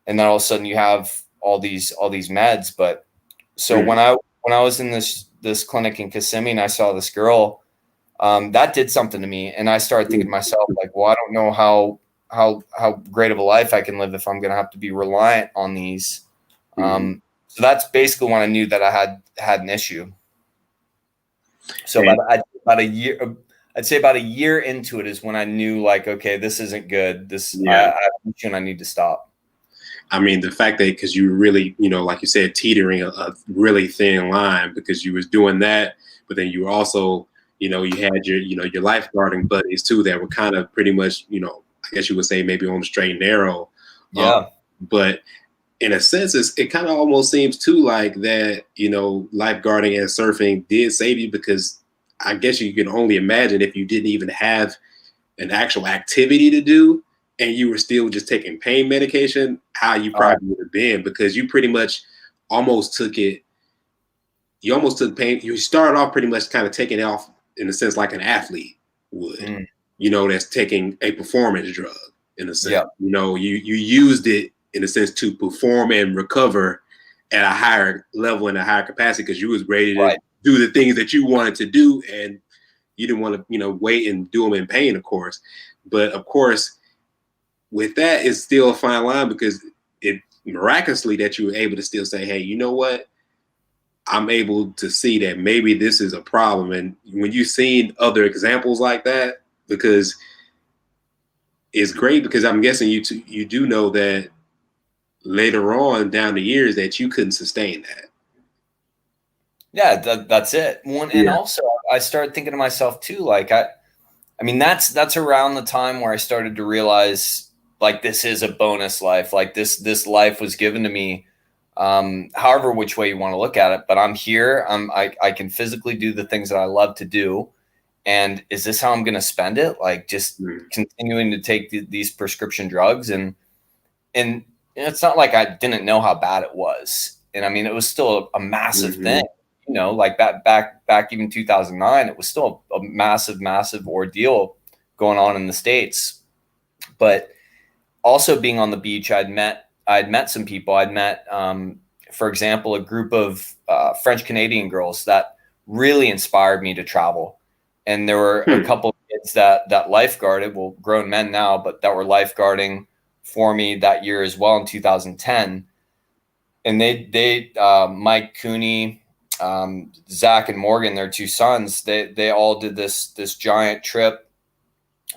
And then all of a sudden you have all these meds. But so when I was in this clinic in Kissimmee and I saw this girl, that did something to me. And I started thinking to myself, like, well, I don't know how great of a life I can live if I'm going to have to be reliant on these. So that's basically when I knew that I had an issue. So I'd say about a year into it is when I knew, like, okay, this isn't good. I have an issue and I need to stop. I mean, the fact that, because you really, like you said, teetering a really thin line, because you was doing that, but then you were also, you had your lifeguarding buddies too, that were kind of pretty much, I guess you would say maybe on the straight and narrow. Yeah. But in a sense, it kind of almost seems too like that, lifeguarding and surfing did save you, because I guess you can only imagine if you didn't even have an actual activity to do and you were still just taking pain medication, how you probably would have been, because you pretty much almost took pain. You started off pretty much kind of taking off in a sense, like an athlete would, Mm. That's taking a performance drug in a sense. Yeah. You used it in a sense to perform and recover at a higher level and a higher capacity because you was ready to do the things that you wanted to do, and you didn't want to, wait and do them in pain, of course. But of course, with that, it's still a fine line because it miraculously that you were able to still say, hey, you know what? I'm able to see that maybe this is a problem. And when you've seen other examples like that, because it's great, because I'm guessing you do know that later on down the years that you couldn't sustain that. Yeah, that's it. And also I started thinking to myself too, like, I mean, that's around the time where I started to realize, like, this is a bonus life. Like this life was given to me, however which way you want to look at it. But I'm here. I can physically do the things that I love to do. And is this how I'm going to spend it? Like, just continuing to take these prescription drugs, and it's not like I didn't know how bad it was. And I mean, it was still a massive thing. Like back even 2009, it was still a massive ordeal going on in the States. But also being on the beach, I'd met some people. I'd met, for example, a group of French Canadian girls that really inspired me to travel. And there were a couple of kids that lifeguarded, well, grown men now, but that were lifeguarding for me that year as well in 2010. And they Mike Cooney, Zach and Morgan, their two sons, they all did this giant trip,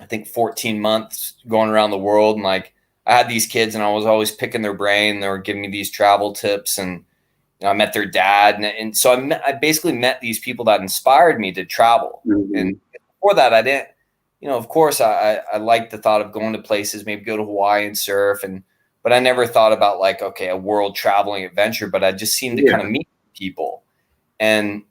I think 14 months going around the world. And like, I had these kids and I was always picking their brain. They were giving me these travel tips, and I met their dad. And so I basically met these people that inspired me to travel. And before that, I didn't, of course I liked the thought of going to places, maybe go to Hawaii and surf. But I never thought about, like, okay, a world traveling adventure, but I just seemed to kind of meet people. And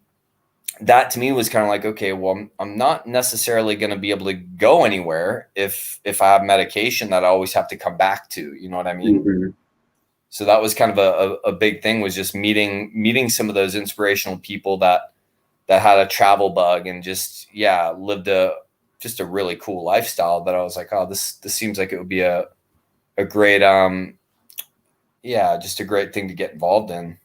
that to me was kind of like, okay, well, I'm not necessarily going to be able to go anywhere if I have medication that I always have to come back to, you know what I mean? So that was kind of a big thing, was just meeting some of those inspirational people that had a travel bug and just, lived a really cool lifestyle that I was like, oh, this seems like it would be a great, just a great thing to get involved in.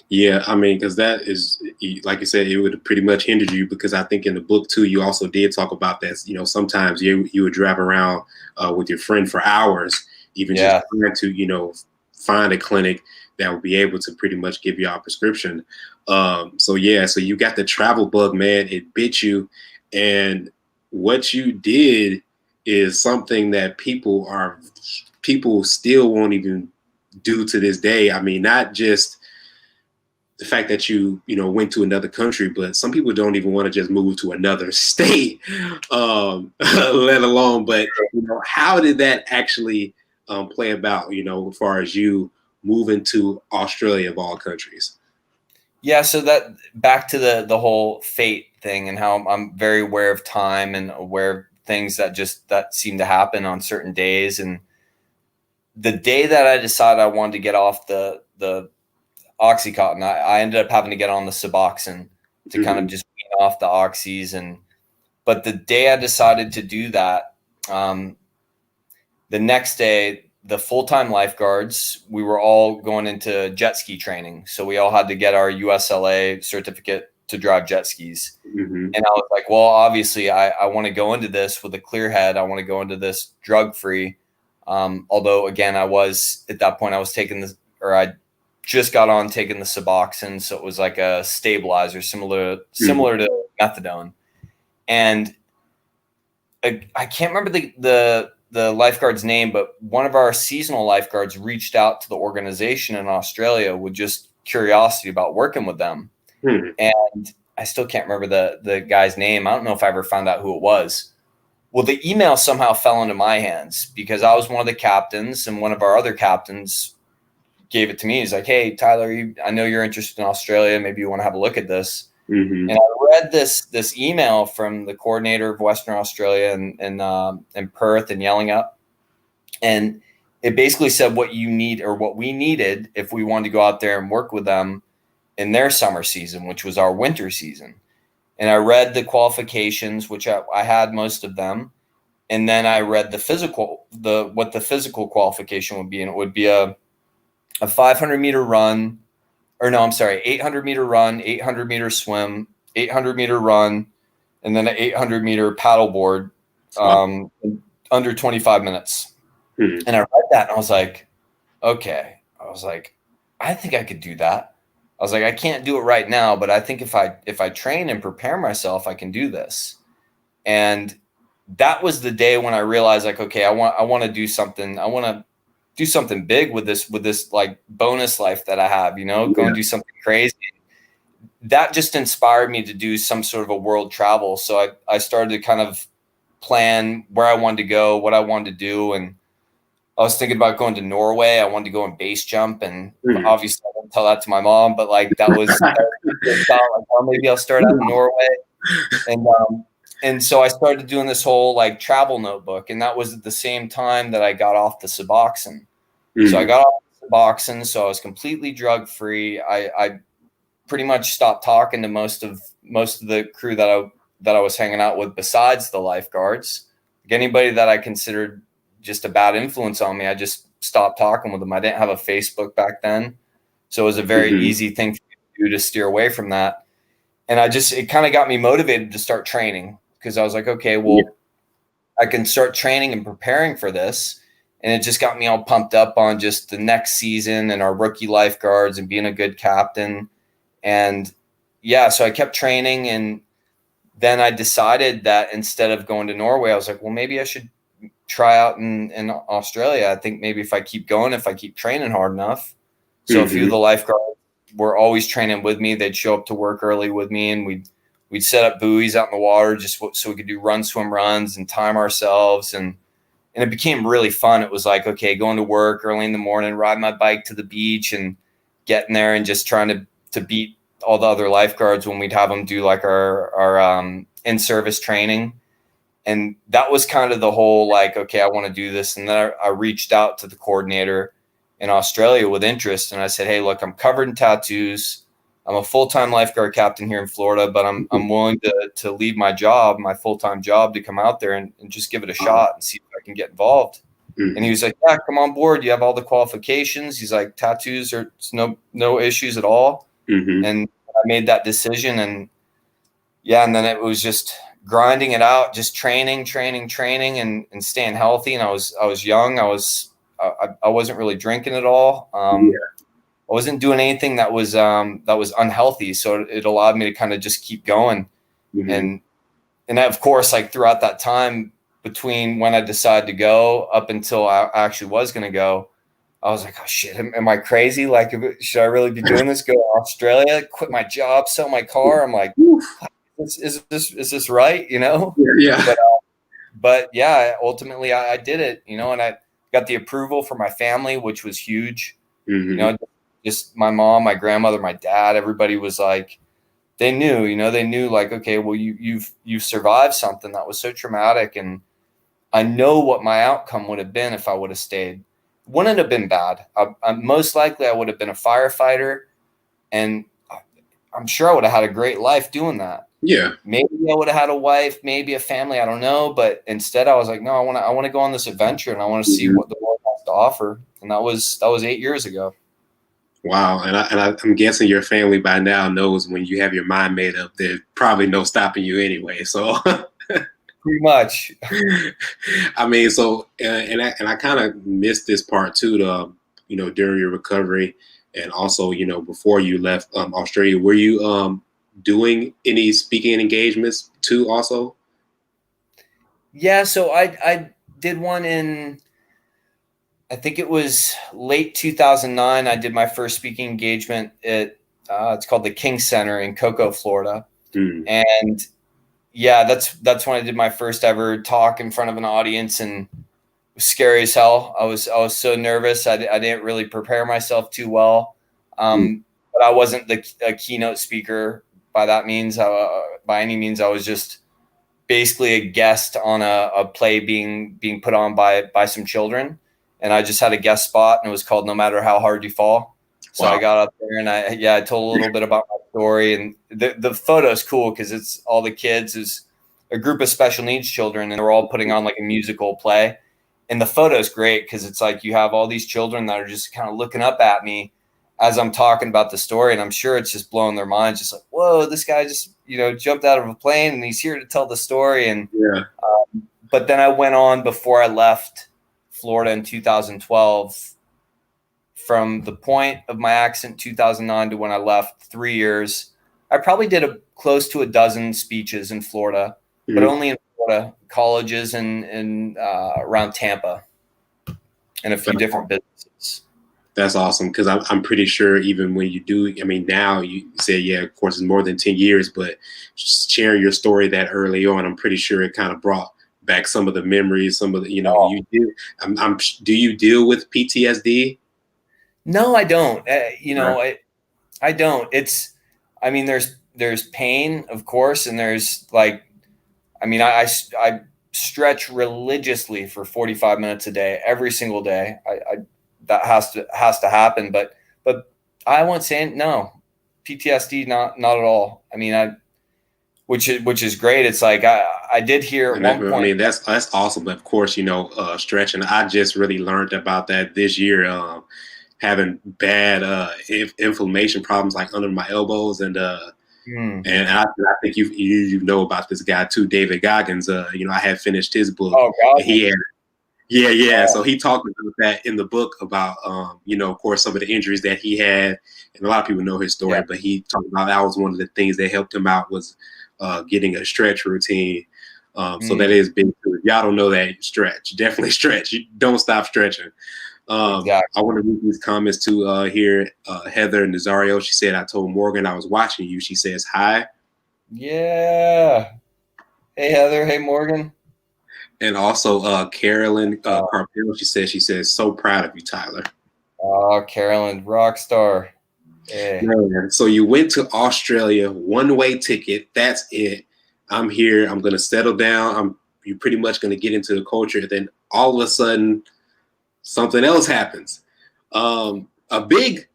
Yeah, I mean, because that is, like you said, it would have pretty much hindered you, because I think in the book too, you also did talk about that. Sometimes you would drive around with your friend for hours, even just trying to, find a clinic that would be able to pretty much give you a prescription. So you got the travel bug, man. It bit you, and what you did is something that people still won't even do to this day. I mean, not just the fact that you went to another country, but some people don't even want to just move to another state, let alone. But how did that actually play about? As far as you moving to Australia of all countries. Yeah, so that back to the whole fate thing, and how I'm very aware of time and aware of things that seem to happen on certain days. And the day that I decided I wanted to get off the Oxycontin, I ended up having to get on the Suboxone to kind of just wean off the oxys. But the day I decided to do that, the next day, the full-time lifeguards, we were all going into jet ski training. So we all had to get our USLA certificate to drive jet skis. And I was like, well, obviously I want to go into this with a clear head. I want to go into this drug-free. Although again, at that point I was taking I just got on taking the Suboxone. So it was like a stabilizer similar to methadone. And I can't remember the lifeguard's name, but one of our seasonal lifeguards reached out to the organization in Australia with just curiosity about working with them. And I still can't remember the guy's name. I don't know if I ever found out who it was. Well, the email somehow fell into my hands because I was one of the captains, and one of our other captains gave it to me. He's like, hey, Tyler, I know you're interested in Australia. Maybe you want to have a look at this. And I read this email from the coordinator of Western Australia in Perth and Yellingup. And it basically said what you need, or what we needed if we wanted to go out there and work with them in their summer season, which was our winter season. And I read the qualifications, which I had most of them. And then I read what the physical qualification would be. And it would be a 500 meter run, or no, I'm sorry, 800 meter run, 800 meter swim, 800 meter run, and then an 800 meter paddleboard, under 25 minutes. And I read that and I was like, okay. I think I could do that. I was like, I can't do it right now, but I think if I train and prepare myself, I can do this. And that was the day when I realized, like, okay, I want to do something. I want to do something big with this like bonus life that I have, go and do something crazy. That just inspired me to do some sort of a world travel. So I started to kind of plan where I wanted to go, what I wanted to do. And I was thinking about going to Norway. I wanted to go and base jump. And obviously I didn't tell that to my mom, but like that was like, well, maybe I'll start out in Norway. And so I started doing this whole like travel notebook. And that was at the same time that I got off the Suboxone. So I got off the Suboxone. So I was completely drug free. I pretty much stopped talking to most of the crew that I was hanging out with besides the lifeguards. Like anybody that I considered just a bad influence on me, I just stopped talking with them. I didn't have a Facebook back then. So it was a very easy thing for me to do to steer away from that. And it kind of got me motivated to start training, because I was like, okay, well, I can start training and preparing for this. And it just got me all pumped up on just the next season and our rookie lifeguards and being a good captain. And yeah, so I kept training. And then I decided that instead of going to Norway, I was like, well, maybe I should try out in Australia. I think maybe if I keep going, if I keep training hard enough. So a few of the lifeguards were always training with me. They'd show up to work early with me, and we'd set up buoys out in the water just so we could do run, swim runs and time ourselves. And it became really fun. It was like, okay, going to work early in the morning, ride my bike to the beach and getting there and just trying to beat all the other lifeguards when we'd have them do like our in-service training. And that was kind of the whole like, okay, I want to do this. And then I reached out to the coordinator in Australia with interest. And I said, hey, look, I'm covered in tattoos. I'm a full-time lifeguard captain here in Florida, but I'm willing to leave my job, my full-time job, to come out there and just give it a shot and see if I can get involved. And he was like, yeah, come on board. You have all the qualifications. He's like, tattoos are no issues at all. And I made that decision. And yeah, and then it was just grinding it out, just training and staying healthy. And I was young. I wasn't really drinking at all. I wasn't doing anything that was unhealthy. So it allowed me to kind of just keep going. And of course, like throughout that time between when I decided to go up until I actually was going to go, I was like, oh shit, am I crazy? Like, should I really be doing this? Go to Australia, quit my job, sell my car. I'm like, is this right? Yeah. But yeah, ultimately I did it, and I got the approval from my family, which was huge. Just my mom, my grandmother, my dad, everybody was like, they knew like, okay, well, you've survived something that was so traumatic. And I know what my outcome would have been if I would have stayed. Wouldn't have been bad. Most likely I would have been a firefighter, and I'm sure I would have had a great life doing that. Yeah. Maybe I would have had a wife, maybe a family. I don't know. But instead I was like, no, I want to go on this adventure, and I want to see what the world has to offer. And that was 8 years ago. Wow. And I'm guessing your family by now knows when you have your mind made up, there's probably no stopping you anyway. So pretty much. I mean, so, and I kind of missed this part too, during your recovery, and also, before you left Australia, were you doing any speaking engagements too also? Yeah. So I did one in, I think it was late 2009. I did my first speaking engagement at, it's called the King Center in Cocoa, Florida. And yeah, that's when I did my first ever talk in front of an audience, and it was scary as hell. I was so nervous. I didn't really prepare myself too well. But I wasn't a keynote speaker by that means. By any means, I was just basically a guest on a play being put on by some children. And I just had a guest spot, and it was called No Matter How Hard You Fall. So I got up there and I told a little bit about story. And the photo's cool because it's all the kids is a group of special needs children, and they're all putting on like a musical play. And the photo's great because it's like you have all these children that are just kind of looking up at me as I'm talking about the story. And I'm sure it's just blowing their minds, just like, whoa, this guy just, jumped out of a plane and he's here to tell the story. And but then I went on before I left Florida in 2012. From the point of my accident 2009 to when I left, 3 years, I probably did close to a dozen speeches in Florida, but only in Florida, colleges and around Tampa and a few different businesses. That's awesome, because I'm pretty sure even when you do, I mean, now you say, yeah, of course, it's more than 10 years, but sharing your story that early on, I'm pretty sure it kind of brought back some of the memories, some of the, you do. Do you deal with PTSD? No, I don't. I don't. I mean, there's pain, of course, and there's like, I mean, I stretch religiously for 45 minutes a day, every single day. That has to happen, but I won't say no. PTSD, not at all. I mean, which is great. It's like I did hear at one point. I mean, that's awesome. But of course, stretching. I just really learned about that this year. Having bad inflammation problems like under my elbows, and I think you know about this guy too, David Goggins. I had finished his book. Oh, God. He had. Yeah. So he talked about that in the book about, of course, some of the injuries that he had, and a lot of people know his story. But he talked about that was one of the things that helped him out was getting a stretch routine. So that is big. If y'all don't know that, stretch. Definitely stretch. You don't stop stretching. Exactly. I want to read these comments to here. Heather Nazario, she said, I told Morgan I was watching you. She says, hi. Yeah. Hey, Heather. Hey, Morgan. And also Carolyn Carpino, she says, so proud of you, Tyler. Oh, Carolyn, rock star. Hey. Man, so you went to Australia, one-way ticket. That's it. I'm here. I'm going to settle down. You're pretty much going to get into the culture. Then all of a sudden, something else happens. A great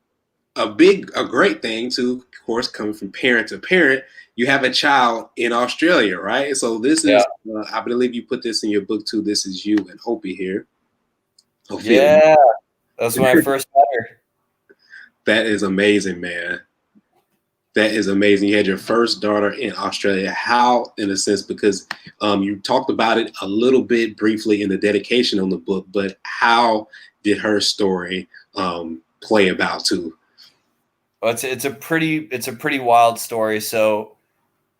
thing too, of course, coming from parent to parent, you have a child in Australia, right? So this is, I believe you put this in your book too. This is you and Opie here. Yeah, that's when I first met her. That is amazing, man. That is amazing. You had your first daughter in Australia. How, in a sense, because you talked about it a little bit briefly in the dedication on the book, but how did her story play about too? Well, it's a pretty wild story. So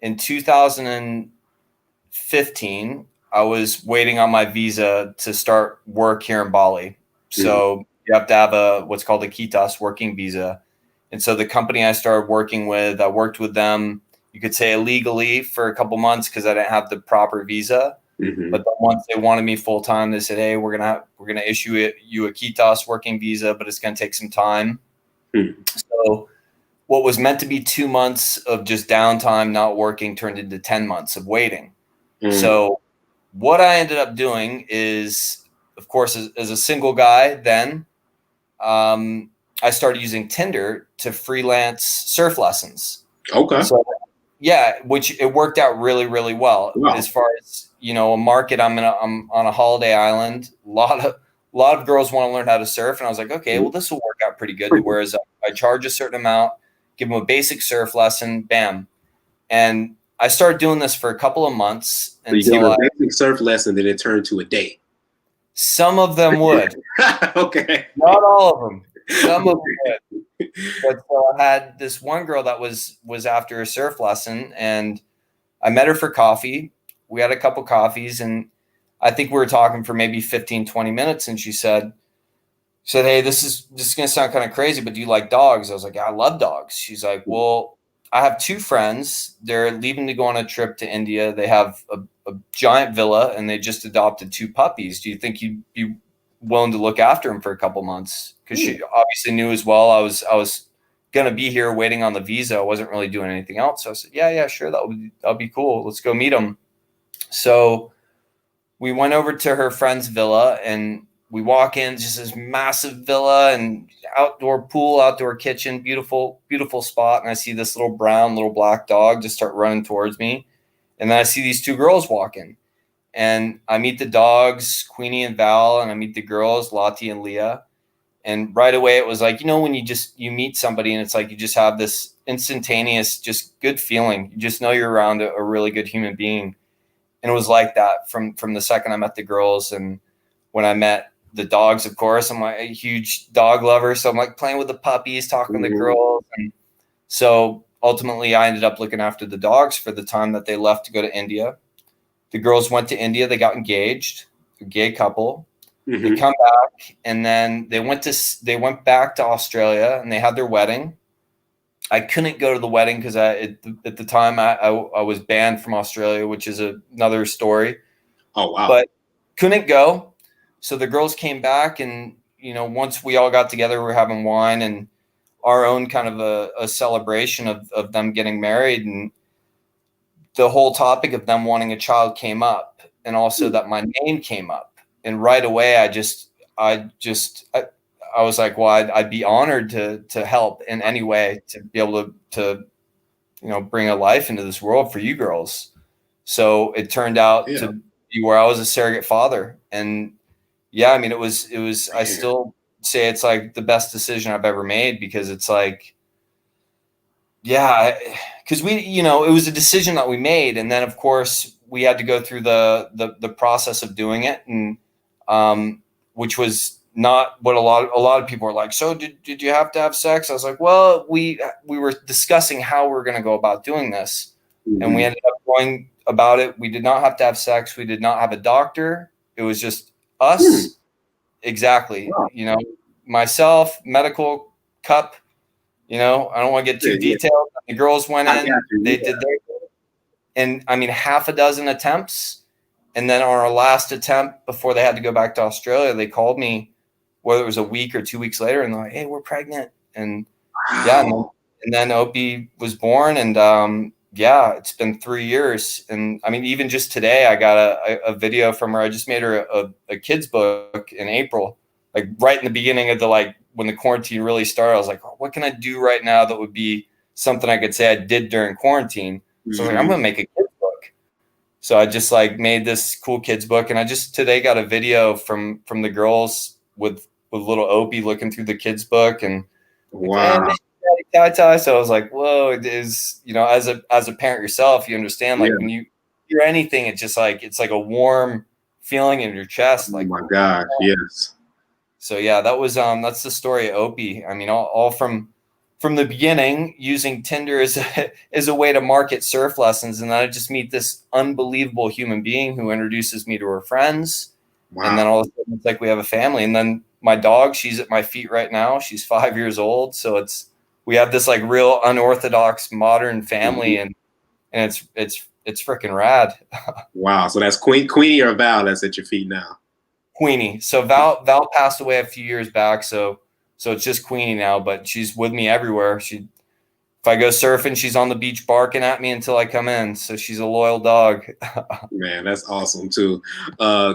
in 2015, I was waiting on my visa to start work here in Bali. So you have to have what's called a KITAS working visa. And so the company I started working with, I worked with them, you could say illegally for a couple months because I didn't have the proper visa. But then once they wanted me full time, they said, "Hey, we're gonna issue you a KITAS working visa, but it's gonna take some time." So what was meant to be 2 months of just downtime, not working, turned into 10 months of waiting. So what I ended up doing is, of course, as a single guy, then I started using Tinder to freelance surf lessons. Okay. So yeah, which it worked out really, really well. Wow. As far as, a market, I'm on a holiday island. A lot of girls want to learn how to surf. And I was like, okay, well, this will work out pretty good. Whereas I charge a certain amount, give them a basic surf lesson, bam. And I started doing this for a couple of months. So you gave a basic surf lesson, then it turned to a date. Some of them would. Okay. Not all of them. Some of them would. But so I had this one girl that was after a surf lesson, and I met her for coffee. We had a couple coffees, and I think we were talking for maybe 15, 20 minutes. And she said, hey, this is going to sound kind of crazy, but do you like dogs? I was like, I love dogs. She's like, well, I have two friends. They're leaving to go on a trip to India. They have a giant villa, and they just adopted two puppies. Do you think you'd be willing to look after them for a couple months? Because she obviously knew as well I was going to be here waiting on the visa. I wasn't really doing anything else. So I said, yeah, sure. That'll be cool. Let's go meet them. So we went over to her friend's villa, and we walk in, just this massive villa and outdoor pool, outdoor kitchen, beautiful, beautiful spot. And I see this little brown, little black dog just start running towards me. And then I see these two girls walking. And I meet the dogs, Queenie and Val, and I meet the girls, Lottie and Leah. And right away it was like, when you meet somebody and it's like you just have this instantaneous, just good feeling. You just know you're around a really good human being. And it was like that from the second I met the girls. And when I met the dogs, of course, I'm like a huge dog lover. So I'm like playing with the puppies, talking to the girls. And so ultimately I ended up looking after the dogs for the time that they left to go to India. The girls went to India. They got engaged, a gay couple. They come back, and then they went back to Australia, and they had their wedding. I couldn't go to the wedding because at the time I was banned from Australia, which is another story. Oh, wow. But couldn't go. So the girls came back, and once we all got together, we were having wine and our own kind of a celebration of them getting married, and the whole topic of them wanting a child came up, and also that my name came up. And right away, I was like, well, I'd be honored to help in any way to be able to bring a life into this world for you girls. So it turned out to be where I was a surrogate father. And yeah, I mean, it was, I still say it's like the best decision I've ever made, because it's like, because it was a decision that we made. And then of course we had to go through the process of doing it. And, which was not what a lot of people are like. So did you have to have sex? I was like, well, we were discussing how we were going to go about doing this. And we ended up going about it. We did not have to have sex. We did not have a doctor. It was just us. Exactly. Wow. Myself, medical cup, I don't want to get too detailed. The girls went in, they did their, and I mean, half a dozen attempts. And then on our last attempt before they had to go back to Australia, they called me, whether it was a week or 2 weeks later, and they're like, hey, we're pregnant. And and then Opie was born, and it's been 3 years. And I mean, even just today, I got a video from her. I just made her a kid's book in April, like right in the beginning of when the quarantine really started. I was like, what can I do right now that would be something I could say I did during quarantine? So I was like, I'm going to make a kid's book. So I just made this cool kids book, and I just today got a video from the girls with little Opie looking through the kids book, and wow. So I was like, whoa, it is, as a parent yourself, you understand, when you hear anything, it's just it's like a warm feeling in your chest. Oh my God. Yes. So yeah, that was that's the story of Opie. I mean, all from the beginning, using Tinder as a way to market surf lessons, and then I just meet this unbelievable human being who introduces me to her friends. Wow. And then all of a sudden it's like we have a family. And then my dog, she's at my feet right now. She's 5 years old. So we have this real unorthodox modern family, and it's freaking rad. Wow. So that's Queenie or Val that's at your feet now? Queenie. So Val passed away a few years back. So it's just Queenie now, but she's with me everywhere. If I go surfing, she's on the beach barking at me until I come in. So she's a loyal dog. Man, that's awesome too.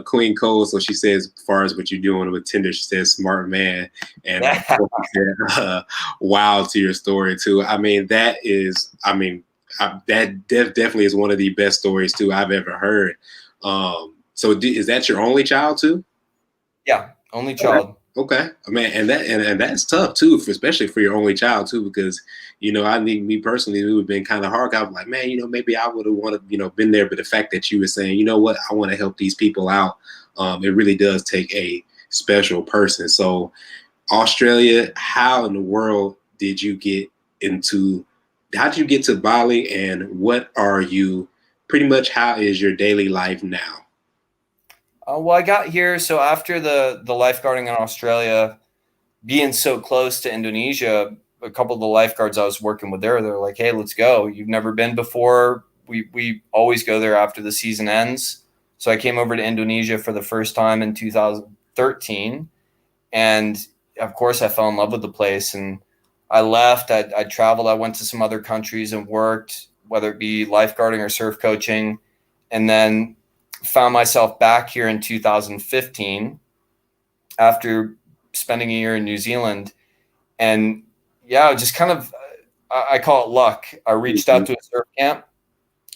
Queen Cole, so she says, as far as what you're doing with Tinder, she says, smart man. And wow to your story too. I mean, that definitely is one of the best stories too I've ever heard. So is that your only child too? Yeah, only child. Okay, man, and that's tough too, especially for your only child too, because me personally, it would have been kind of hard. I was like, man, maybe I would have wanted, been there, but the fact that you were saying, you know what, I want to help these people out, it really does take a special person. So, Australia, how in the world did you get into? How did you get to Bali, and what are you? Pretty much, how is your daily life now? Well, I got here. So after the lifeguarding in Australia, being so close to Indonesia, a couple of the lifeguards I was working with they're like, hey, let's go. You've never been before. We always go there after the season ends. So I came over to Indonesia for the first time in 2013. And of course, I fell in love with the place. And I left. I traveled. I went to some other countries and worked, whether it be lifeguarding or surf coaching. And then found myself back here in 2015. after spending a year in New Zealand. And yeah, just kind of, I call it luck. I reached out to a surf camp.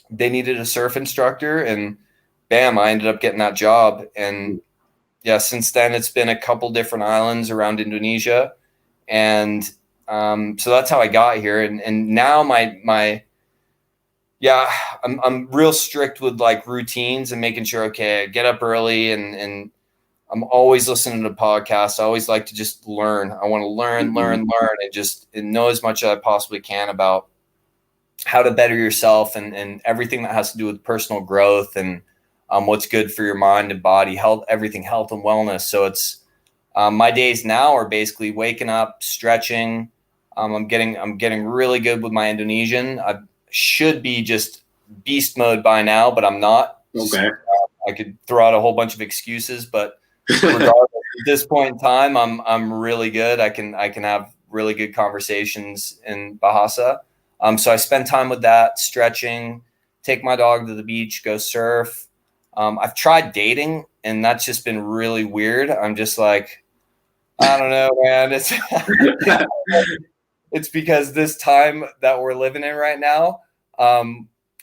They needed a surf instructor, and bam, I ended up getting that job. And yeah, since then it's been a couple different islands around Indonesia. And so that's how I got here. And now yeah, I'm real strict with like routines and making sure, okay, I get up early, and I'm always listening to podcasts. I always like to just learn. I want to learn, and know as much as I possibly can about how to better yourself, and everything that has to do with personal growth, and what's good for your mind and body, health, everything, health and wellness. So it's my days now are basically waking up, stretching. I'm getting really good with my Indonesian. I should be just beast mode by now, but I'm not. Okay. I could throw out a whole bunch of excuses, but regardless, at this point in time, I'm really good. I can have really good conversations in Bahasa. So I spend time with that, stretching, take my dog to the beach, go surf. I've tried dating, and that's just been really weird. I'm just like, I don't know, man. It's because this time that we're living in right now,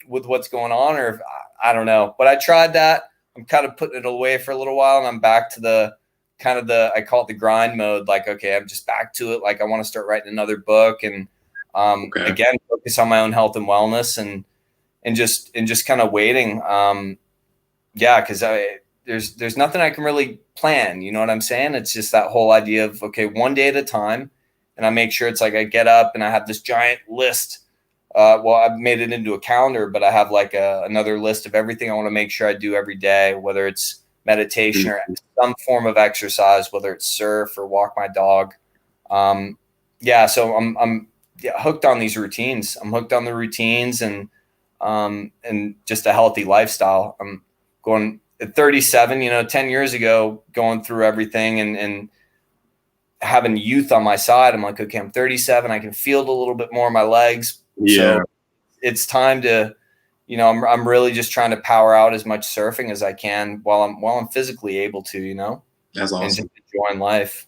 with what's going on, or I don't know. But I tried that. I'm kind of putting it away for a little while, and I'm back to the I call it the grind mode. Like, okay, I'm just back to it. Like, I want to start writing another book, and again, focus on my own health and wellness, and just kind of waiting. Yeah, because there's nothing I can really plan. You know what I'm saying? It's just that whole idea of, okay, one day at a time. And I make sure it's like I get up and I have this giant list. Well, I've made it into a calendar, but I have like another list of everything I want to make sure I do every day, whether it's meditation or some form of exercise, whether it's surf or walk my dog. Yeah, so I'm hooked on these routines. I'm hooked on the routines, and just a healthy lifestyle. I'm going at 37, 10 years ago, going through everything and having youth on my side. I'm like, okay, I'm 37. I can feel it a little bit more in my legs. Yeah. So it's time to, I'm really just trying to power out as much surfing as I can while I'm physically able to, That's awesome. And just enjoying life.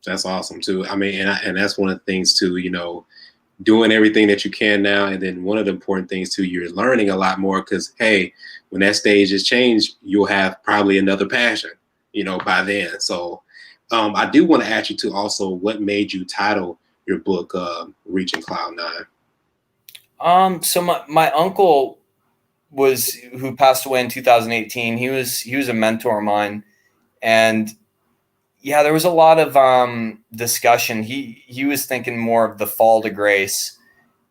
That's awesome too. I mean, and that's one of the things too, doing everything that you can now. And then one of the important things too, you're learning a lot more, because, hey, when that stage has changed, you'll have probably another passion, by then. So I do want to ask you to also, what made you title your book Reaching Cloud 9? So my uncle who passed away in 2018. He was a mentor of mine, and yeah, there was a lot of discussion. He was thinking more of the fall to grace.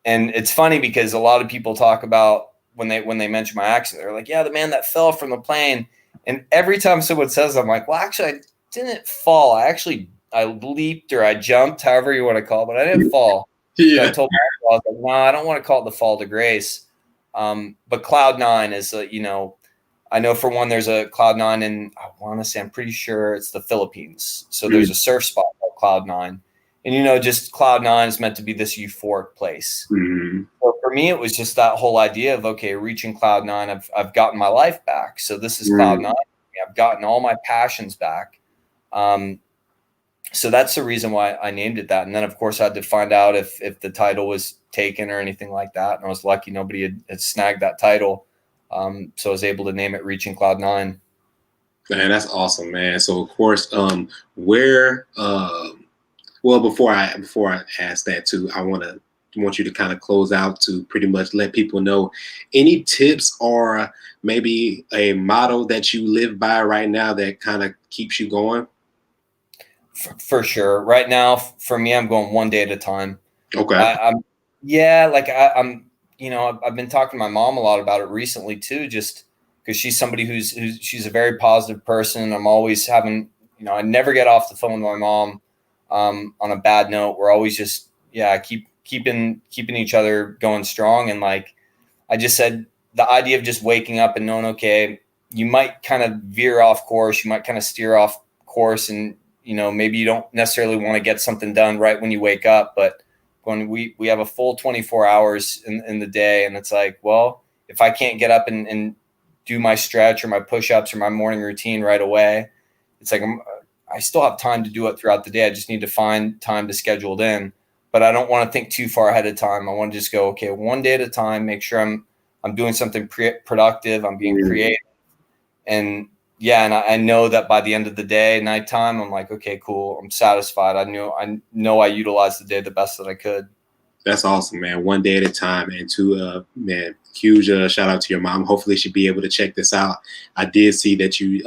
And it's funny because a lot of people talk about when they mention my accident, they're like, yeah, the man that fell from the plane. And every time someone says, I'm like, well, actually, I didn't fall. I leaped, or I jumped, however you want to call it, but I didn't fall. Yeah. So I told myself, I was like, no, I don't want to call it the fall to grace. But Cloud 9 is, I know for one, there's a Cloud 9 in, I want to say, I'm pretty sure it's the Philippines. So there's a surf spot called Cloud 9. And, just Cloud 9 is meant to be this euphoric place. Mm-hmm. So for me, it was just that whole idea of, okay, reaching Cloud 9, I've gotten my life back. So this is Cloud 9. I've gotten all my passions back. So that's the reason why I named it that. And then, of course, I had to find out if the title was taken or anything like that. And I was lucky nobody had snagged that title. So I was able to name it Reaching Cloud 9. Man, that's awesome, man. So, of course, where well, before I ask that too, I want you to kind of close out to pretty much let people know any tips or maybe a motto that you live by right now that kind of keeps you going. For sure. Right now, for me, I'm going one day at a time. Okay. I'm I've been talking to my mom a lot about it recently too, just because she's somebody she's a very positive person. I'm always having, I never get off the phone with my mom on a bad note. We're always just, keeping each other going strong. And like I just said, the idea of just waking up and knowing, okay, you might kind of veer off course, you might kind of steer off course, and maybe you don't necessarily want to get something done right when you wake up, but when we have a full 24 hours in the day, and it's like, well, if I can't get up and do my stretch or my push-ups or my morning routine right away, it's like I still have time to do it throughout the day. I just need to find time to schedule it in. But I don't want to think too far ahead of time. I want to just go, okay, one day at a time, make sure I'm doing something productive, I'm being creative. And yeah, and I know that by the end of the day, nighttime, I'm like, okay, cool, I'm satisfied. I know I utilized the day the best that I could. That's awesome, man. One day at a time. And to man, huge shout out to your mom. Hopefully she'll be able to check this out. I did see that you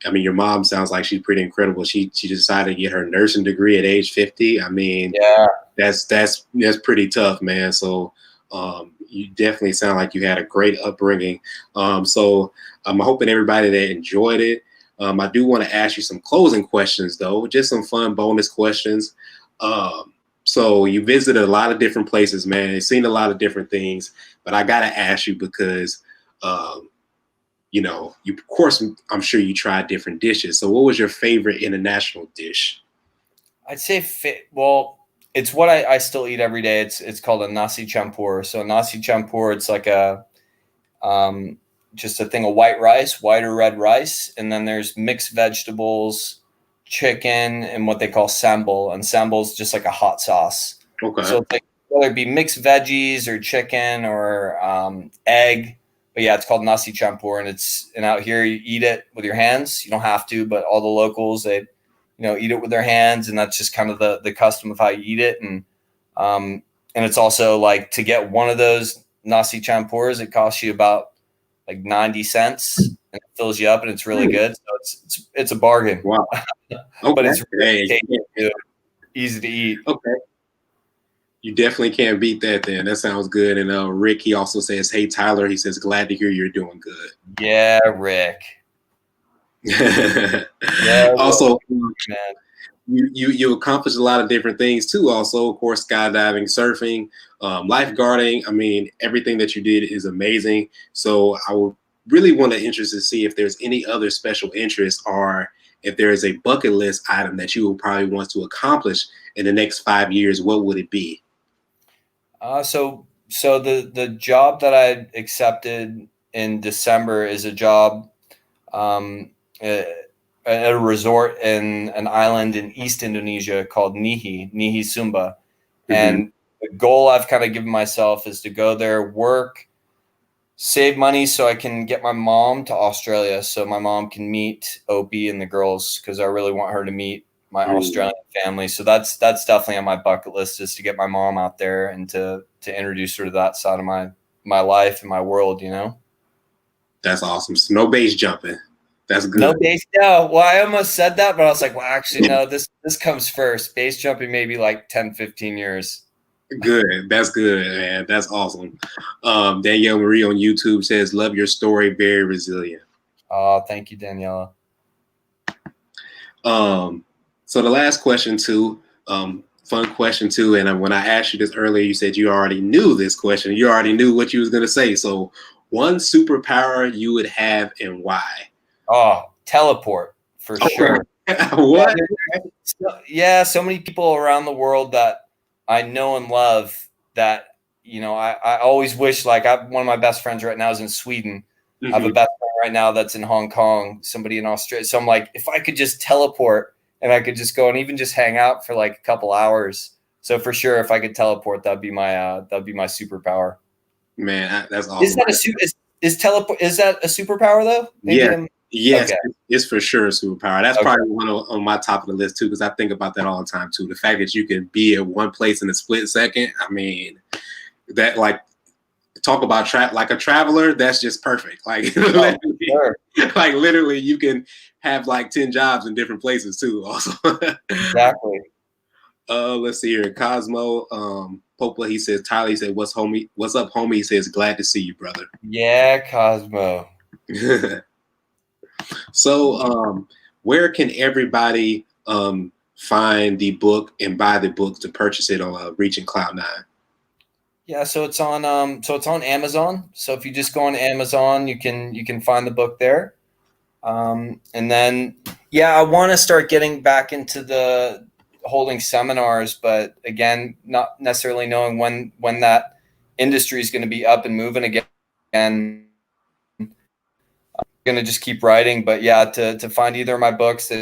I mean, your mom sounds like she's pretty incredible. She decided to get her nursing degree at age 50. I mean, yeah, that's pretty tough, man. So you definitely sound like you had a great upbringing. So I'm hoping everybody that enjoyed it. I do want to ask you some closing questions, though, just some fun bonus questions. So you visited a lot of different places, man. You've seen a lot of different things, but I got to ask you because, you of course, I'm sure you tried different dishes. So what was your favorite international dish? I'd say well, it's what I still eat every day. It's called a nasi campur. So nasi campur, it's like a just a thing of white or red rice, and then there's mixed vegetables, chicken, and what they call sambal. And sambal is just like a hot sauce. Okay. So it's like whether it be mixed veggies or chicken or egg. But yeah, it's called nasi campur, and out here you eat it with your hands. You don't have to, but all the locals, they eat it with their hands, and that's just kind of the custom of how you eat it. And it's also like to get one of those nasi campurs, it costs you about like 90 cents, and it fills you up, and it's really good. So it's a bargain. Wow. Okay. But it's really easy to eat. Okay. You definitely can't beat that then. That sounds good. And Rick, he also says, hey, Tyler, he says, glad to hear you're doing good. Yeah, Rick. Yeah, also, man. You accomplished a lot of different things too. Also, of course, skydiving, surfing, lifeguarding. I mean, everything that you did is amazing. So I would really want to interest to see if there's any other special interest or if there is a bucket list item that you will probably want to accomplish in the next 5 years. What would it be? So the job that I accepted in December is a job at a resort in an island in East Indonesia called Nihi Sumba. Mm-hmm. And the goal I've kind of given myself is to go there, work, save money so I can get my mom to Australia so my mom can meet Opie and the girls, because I really want her to meet my Australian family. So that's definitely on my bucket list, is to get my mom out there and to introduce her to that side of my life and my world, That's awesome. So no base jumping. That's good. No base. No. Well, I almost said that, but I was like, well, actually, no, this comes first. Base jumping maybe like 10, 15 years. Good. That's good, man. That's awesome. Danielle Marie on YouTube says, love your story. Very resilient. Oh, thank you, Daniela. So the last question too, fun question too. And when I asked you this earlier, you said you already knew this question. You already knew what you was going to say. So one superpower you would have and why? Oh, teleport for sure. What? Yeah. So many people around the world that I know and love that, I always wish, like, one of my best friends right now is in Sweden. Mm-hmm. I have a best friend right now that's in Hong Kong, somebody in Australia. So I'm like, if I could just teleport and I could just go and even just hang out for like a couple hours. So for sure, if I could teleport, that'd be my superpower. Man, that's awesome. Is that is that a superpower though? Maybe yes, okay. It's for sure a superpower. That's probably one on my top of the list too, because I think about that all the time too. The fact that you can be at one place in a split second. I mean, that, like, talk about like a traveler. That's just perfect. Like, like literally, you can have like 10 jobs in different places too. Also, exactly. Let's see here. Cosmo Popa, he says, Tyler, he said, what's up, homie? He says, glad to see you, brother. Yeah, Cosmo. So, where can everybody find the book and buy the book to purchase it on Reaching Cloud 9? Yeah, so it's on Amazon. So if you just go on Amazon, you can find the book there. And then, yeah, I want to start getting back into the holding seminars, but again, not necessarily knowing when that industry is going to be up and moving again. And I'm going to just keep writing, but yeah, to find either of my books,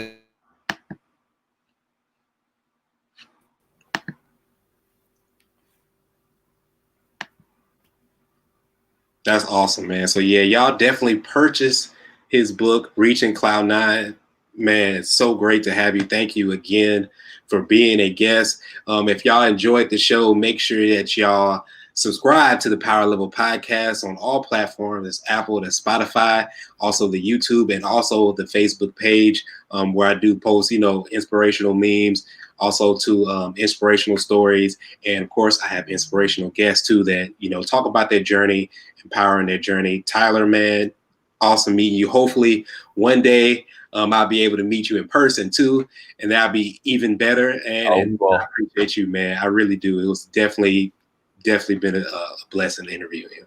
That's awesome, man. So yeah, y'all definitely purchase his book, Reaching Cloud Nine. Man, it's so great to have you. Thank you again for being a guest. If y'all enjoyed the show, make sure that y'all subscribe to the Power Level Podcast on all platforms. That's Apple, that's Spotify, also the YouTube, and also the Facebook page, where I do post, inspirational memes, also to inspirational stories. And of course, I have inspirational guests too that, talk about their journey, empowering their journey. Tyler, man, awesome meeting you. Hopefully one day I'll be able to meet you in person too, and that'll be even better. And I appreciate you, man. I really do. It was definitely been a blessing to interview you.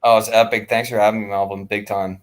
Oh, it's epic. Thanks for having me, Melvin. Big time.